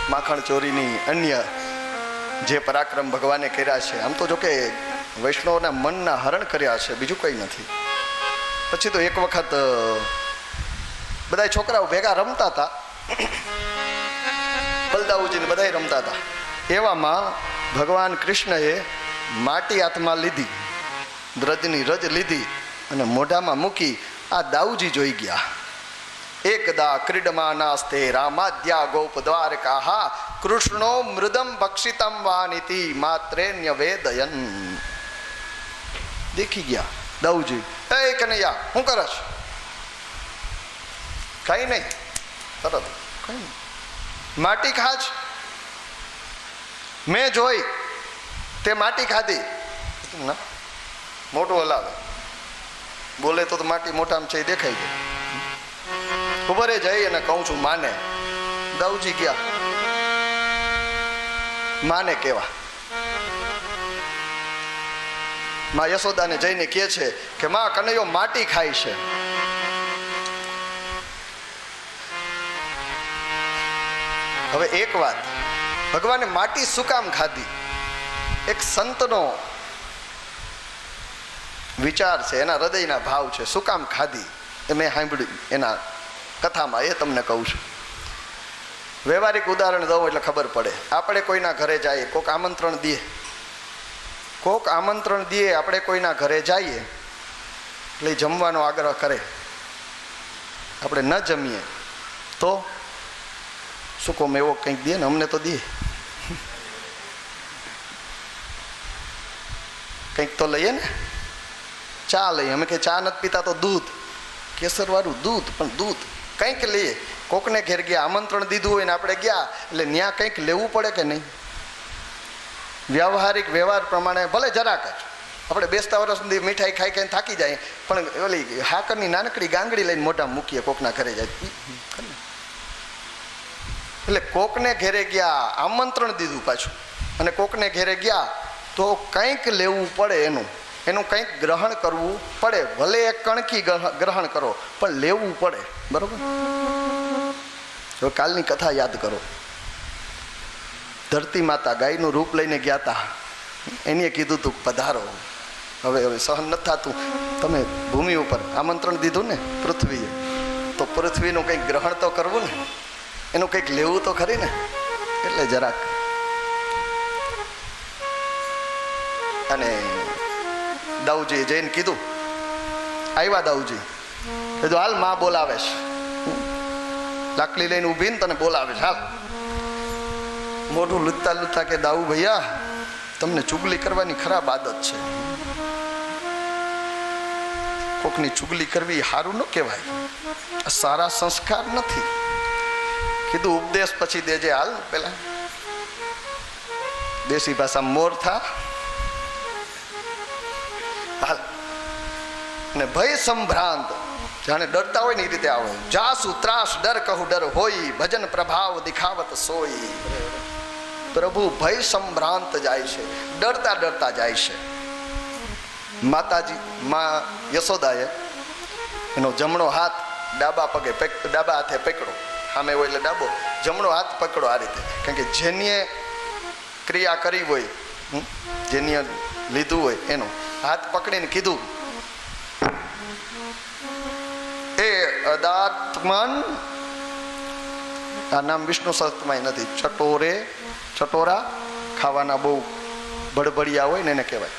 માખણ ચોરીની અન્ય જે પરાક્રમ ભગવાને કર્યા છે, આમ તો જો કે વૈષ્ણવના મનના હરણ કર્યા છે, બીજું કંઈ નથી. પછી તો એક વખત બધા છોકરાઓ ભેગા રમતા હતા, બલદાઉજીને બધા રમતા હતા. એવામાં ભગવાન કૃષ્ણએ માટી હાથમાં લીધી, બ્રજની રજ લીધી અને મોઢામાં મૂકી. આ દાઉજી જોઈ ગયા. એકદા ક્રીડમાનાસ્તે રામાદ્યા ગોપ દ્વારકાહા કૃષ્ણો મૃદમ ભક્ષિતમ વાનિતિ માત્રેન્ય વેદયન. દેખી ગયા દાઉજી. એ કનૈયા શું કરશ? કઈ નહીં, તરત કઈ નહીં. માટી ખાજ? મેં જોઈ તે માટી ખાધી. ના, મોટું હલાવે, બોલે તો માટી મોટામાં છે દેખાઈ ગઈ. ખબરે જઈ અને કહું છું માને. દાઉજી ગયા માને કેવા. માં યશોદાને જઈને કહે છે કે માં કનૈયો માટી ખાય છે. હવે એક વાત, ભગવાને માટી શું કામ ખાધી? એક સંતનો વિચાર છે, એના હૃદયના ભાવ છે. શું કામ ખાધી એ મેં સાંભળ્યું એના કથામાં, એ તમને કહું છું. વ્યવહારિક ઉદાહરણ દઉં એટલે ખબર પડે. આપણે કોઈના ઘરે જઈએ, કોક આમંત્રણ દે, આપણે કોઈના ઘરે જઈએ એટલે જમવાનો આગ્રહ કરે, આપણે ન જમીએ તો શું કહો એવો કંઈક દે ને, અમને તો દે, કંઈક તો લઈએ ને. ચા લઈએ, અમે કે ચા નથી પીતા તો દૂધ, કેસરવાળું દૂધ, પણ દૂધ કંઈક લઈએ. કોકને ઘેર ગયા, આમંત્રણ દીધું હોય ને આપણે ગયા એટલે ત્યાં કંઈક લેવું પડે કે નહીં? વ્યવહારિક વ્યવહાર પ્રમાણે ભલે જરાક જ આપણે બેસતા વર્ષ સુધી મીઠાઈ ખાઈ ખાઈને થાકી જાય, પણ ઓલી હાકરની નાનકડી ગાંગડી લઈને મોઢામાં મૂકીએ કોકના ઘરે જાય. એટલે કોકને ઘેરે ગયા, આમંત્રણ દીધું પાછું, અને કોકને ઘેરે ગયા તો કંઈક લેવું પડે, એનું કંઈક ગ્રહણ કરવું પડે. ભલે એક કણકી ગ્રહણ કરો પણ લેવું પડે, બરોબર? હવે કાલની કથા યાદ કરો. ધરતી માતા ગાયનું રૂપ લઈને ગયા હતા, એને કીધું તું પધારો. હવે સહન નથી થતું, તમે ભૂમિ ઉપર આમંત્રણ દીધું ને પૃથ્વીએ, તો પૃથ્વીનું કંઈક ગ્રહણ તો કરવું ને, એનું કંઈક લેવું તો ખરી ને. એટલે જરાક અને દાઉજી જઈને કીધું. આવ્યા દાઉજી, કીધું હાલ માં બોલાવે છે, લાકડી લઈને ઊભી ને તને બોલાવે છે, હાલ. મોઢું લૂંટતા લૂંટતા કે દાઉ ભૈયા તમને ચુગલી કરવાની ખરાબ આદત છે, કોકની ચુગલી કરવી સારું ન કહેવાય, સારા સંસ્કાર નથી. કીધું ઉપદેશ પછી દેજે, હાલ પેલા દેશી ભાષા મોર થા હાલ. ને ભય સંભ્રાંત, જાણે ડરતા હોય ને એ રીતે આવે. જાસુ ત્રાસ ડર કહું ડર હોય, ભજન પ્રભાવ દિખાવત સોઈ. પ્રભુ ભય સંભ્રાંત જાય છે, ડરતા ડરતા જાય છે. માતાજી માં યશોદાએ એનો જમણો હાથ ડાબા પગે ડાબા હાથે પકડો, સામે હોય એટલે ડાબો, જમણો હાથ પકડો આ રીતે. કારણ કે જેની ક્રિયા કરી હોય, જેની લીધું હોય એનો હાથ પકડીને કીધું, એ અદાત્મન, આ નામ વિષ્ણુ સહસ્ત્રમાં નથી, ચટોરા ખાવાના બહુ બડબડિયા હોય ને એને કહેવાય.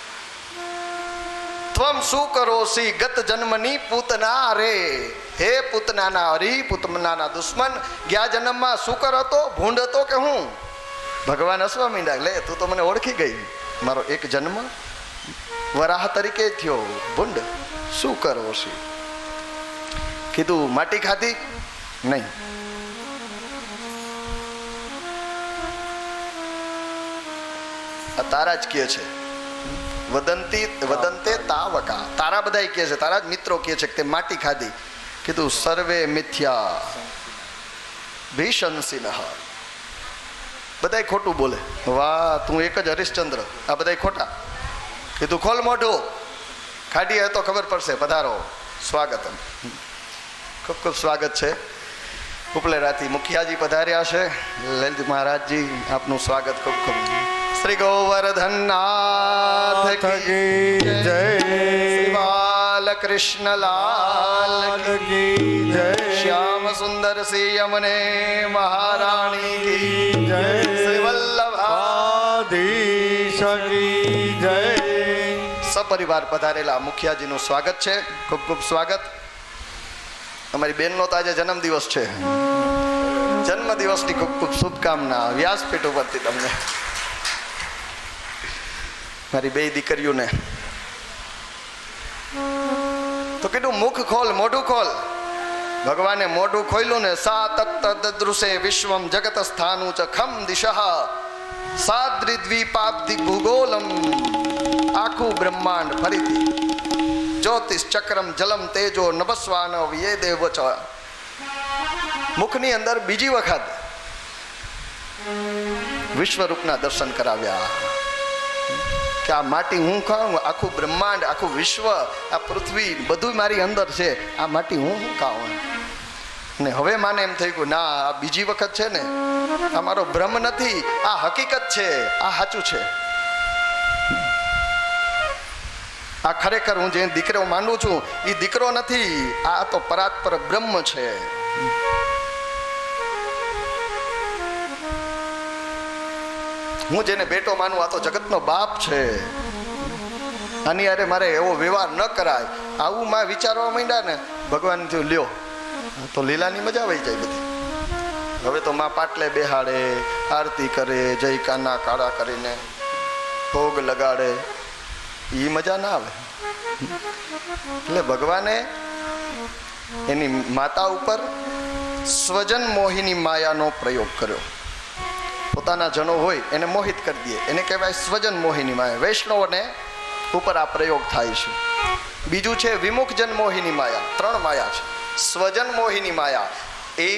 ત્વમ શું કરો સી ગત જન્મની પૂતના રે, હે પૂતનાના હરી, પૂતનાના દુશ્મન, ગયા જન્મમાં શું હતો? ભૂંડ હતો કે હું? ભગવાન હસવા માંડ્યા, લે તું તો મને ઓળખી ગઈ, મારો એક જન્મ વરાહ તરીકે થયો, ભૂંડ શું કરો સી? કીધું માટી ખાધી નહીં. આ તારા જ કહે છે, વદંતે તાવકા, તારા બધા કહે છે, તારા જ મિત્રો કહે છે કે તે માટી ખાધી. કીધું સર્વે મિથ્યા ભીષણસિંહ, બધાય ખોટું બોલે. વાહ, તું એક જ હરિશ્ચંદ્ર, આ બધાય ખોટા. કીધું ખોલ મોઢું, ખાડી હોય તો ખબર પડશે. પધારો, સ્વાગત, ખૂબ ખૂબ સ્વાગત છે. ઉપલેરાથી મુખિયાજી પધાર્યા છે. લલિત મહારાજજી આપનું સ્વાગત ખૂબ ખૂબ. શ્રી ગોવર્ધન નાથ કી જય, શ્રી બાલકૃષ્ણ લાલ કી જય, શ્યામ સુંદર સિંહ યમને મહારાણી કી જય, શ્રી વલ્લભાધીશ કી જય. સપરિવાર પધારેલા મુખિયાજીનું સ્વાગત છે, ખૂબ ખૂબ સ્વાગત. અમારી બેનનો તો આજે જન્મદિવસ છે, જન્મદિવસની ખૂબ ખૂબ શુભકામના વ્યાસપીઠ ઉપરથી તમને, મારી બે દીકરીઓને. તો કીધું મુખ ખોલ, મોઢું ખોલ. ભગવાને મોઢું ખોલ્યું ને, સા તત્ત દૃશે વિશ્વમ જગત સ્થાનું ચ ખમ દિશઃ સાદ્રિદ્વીપાબ્ધિ ભૂગોલમ, આખું બ્રહ્માંડ ફરીથી જ્યોતિષ ચક્રમ જલમ તેજો નભસ્વાન યે દેવ ચ. મુખની અંદર બીજી વખત વિશ્વરૂપના દર્શન કરાવ્યા કે આ માટી હું ખાઉં, આખું બ્રહ્માંડ, આખું વિશ્વ, આ પૃથ્વી બધું મારી અંદર છે, આ માટી હું ખાઉં. ને હવે માને એમ થઈ ગયું, ના આ બીજી વખત છે ને, આ મારો ભ્રમ નથી, આ હકીકત છે, આ સાચું છે, આ ખરેખર હું જે દીકરો માનું છું એ દીકરો નથી, આ તો પરાત્પર બ્રહ્મ છે. હું જેને બેટો માનું, આ તો જગતનો બાપ છે, આની અરે મારે એવો વ્યવહાર ન કરાય. આવું માં વિચારવા માંડ્યા ને, ભગવાન થયું લ્યો, તો લીલાની મજા આવી જાય બધી. હવે તો માં પાટલે બેહાડે, આરતી કરે, જય કાના કાળા કરીને ભોગ લગાડે, એ મજા ના આવે. એટલે ભગવાને એની માતા ઉપર સ્વજન મોહિની માયાનો પ્રયોગ કર્યો. પોતાના જનો હોય એને મોહિત કરી દે, એને કહેવાય સ્વજન મોહિની માયા. વૈષ્ણવને ઉપર આ પ્રયોગ થાય છે. બીજું છે વિમુખ જન મોહિની માયા. ત્રણ માયા છે. સ્વજન મોહિની માયા એ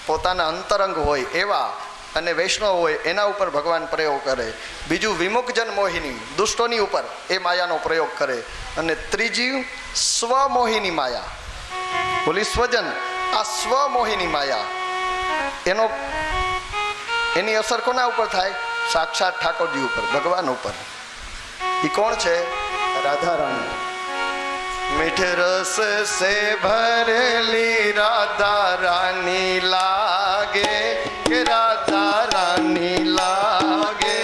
પોતાના અંતરંગ હોય એવા અને વૈષ્ણવ હોય એના ઉપર ભગવાન પ્રયોગ કરે. બીજું વિમુખજન મોહિની, દુષ્ટોની ઉપર એ માયાનો પ્રયોગ કરે. અને ત્રીજી સ્વમોહિની માયા, બોલી સ્વજન, આ સ્વમોહિની માયા એની અસર કોના ઉપર થાય? સાક્ષાત ઠાકોરજી ઉપર, ભગવાન ઉપર. એ કોણ છે? રાધા રાણી. મીઠે રસ સે ભરેલી રાધા રાની લાગે, કે રાધા રાની લાગે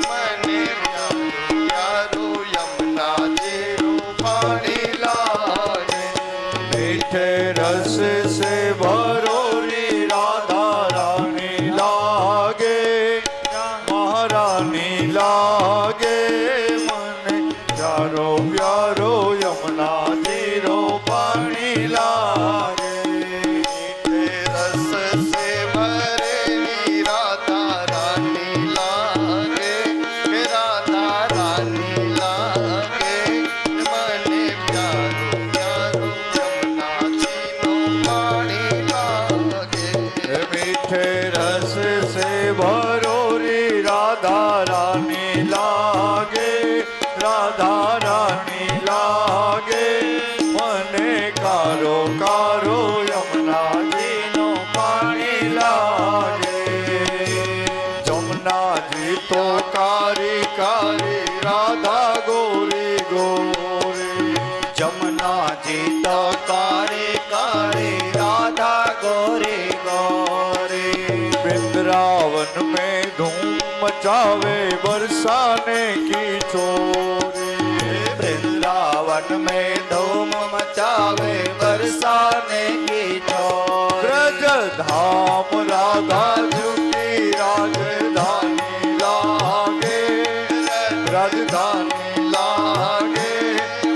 મને પ્યારું યમુનાજીનું પાણી લાગે. મીઠે રસ સે ભરોલી રાધા રાની લાગે, મહારાની લાગે મને પ્યારો પ્યારો યમુનાજીનું પાણી લાગે. રસ સે રાધા રાની લાગે મને કારો કારો યમુનાજીનું પાણી લાગે જમનાજી તો કારી કારી રાધા ગોરી ગોરી જમનાજી તો કારે કારે રાધા ગોરે ગોરે वृंदावन में धूम मचावे बरसाने की चोरी वृंदावन में धूम मचावे बरसाने की चोर ब्रज धाम राधा झुकी राजधानी लागे राजधानी लागे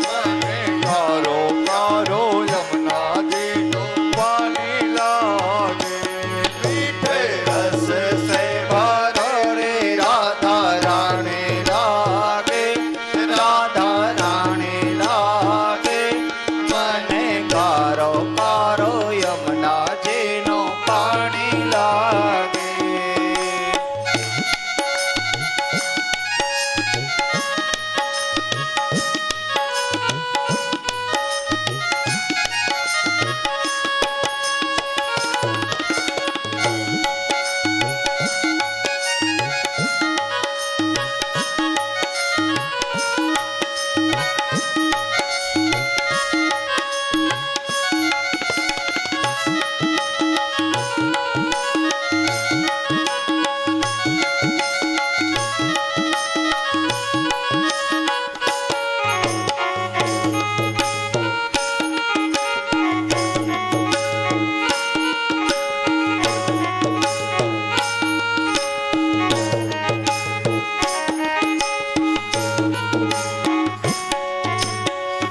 मने कारो कारो यमुना जी तो पानी लागे मीठे रस से भरो रे राधा रानी लागे राधा रानी लागे मने कारो कारो यमुना जी नो पानी लागे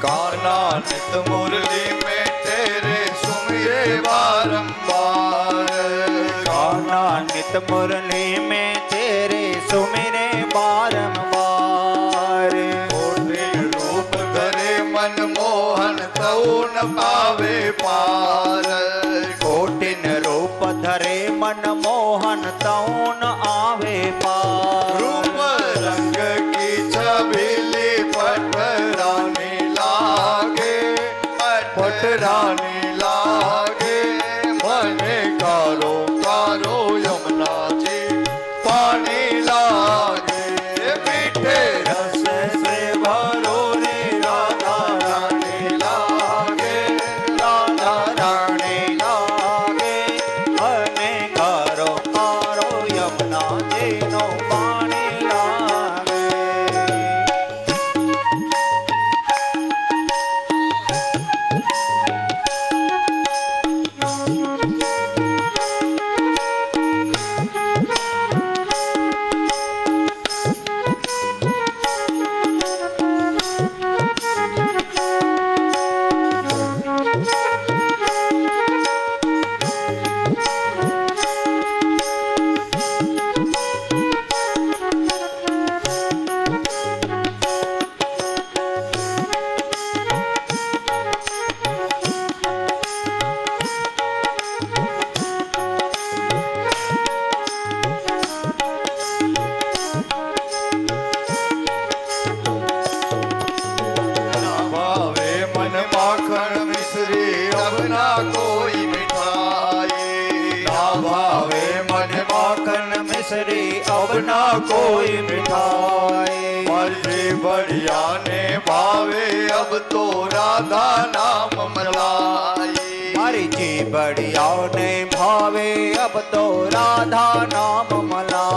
काना नित मुरली में तेरे सुमिरे बारंबार कान्हा नित मुरली में तेरे सुमिरे बारंबार कोटिन रूप धरे मन मोहन तऊ न पावे पार कोटिन रूप धरे मन मोहन तौन आवे पार रूप रंग की छबीली पटरानी लागे पटरानी लागे मने कारो कारो यमुना जी पानी लागे मीठे रस से भरो रे राधा रानी लागे राधा रानी लागे मने कारो कारो यमुना जी नो पानी लागे ना भावे मन माखन मिश्री अब ना कोई मिठाई ना भावे मन माखन मिश्री अब ना कोई मिठाई मर्जी बढ़िया ने भावे अब तो राधा नाम मलाई मारी जी बढ़िया ने भावे अब तो राधा नाम मला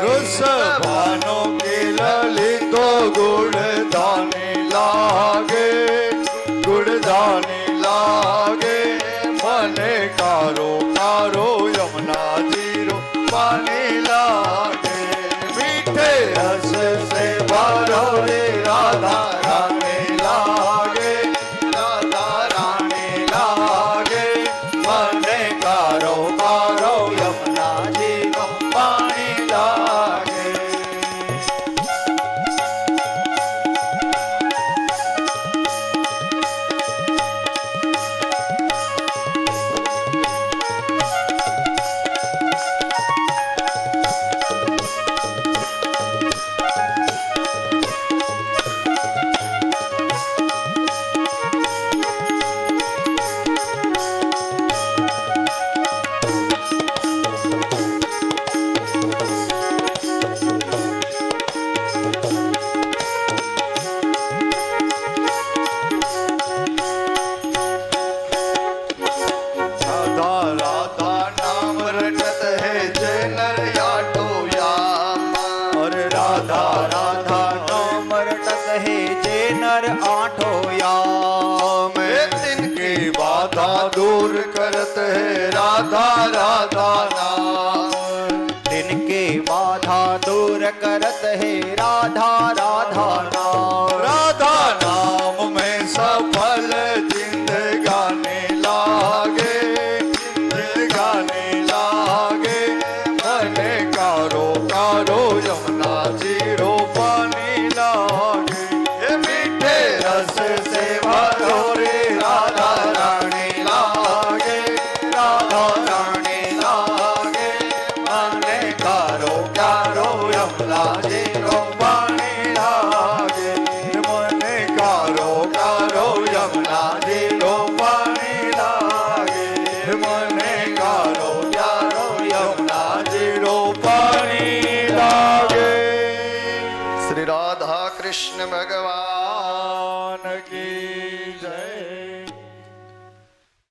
रुस भानो के ललितो गुड़ दाने लागे गुड़ दाने लागे मने कारो कारो यमुना जीरो पानी लागे मीठे रस से भरो रे राधा रानी लागे राधा रानी लागे मने कारो कारो यमुना जीरो पानी लागे करत है राधा राधा नाम। तिनके बाधा दूर करत है राधा राधा नाम। राधा नाम में सफल जिंदगानी लागे, जिंदगानी लागे। मने कारो कारो यमुना जीरो पानी लागे। ये मीठे रस से भरो रे राधा रानी लागे, राधा रानी लागे। मने कारो कारो यमुना जीरो पानी लागे। मने कारो कारो यमुना जीरो पानी लागे। मने कारो कारो यमुना जीरो पानी लागे। श्री राधा कृष्ण भगवान की जय।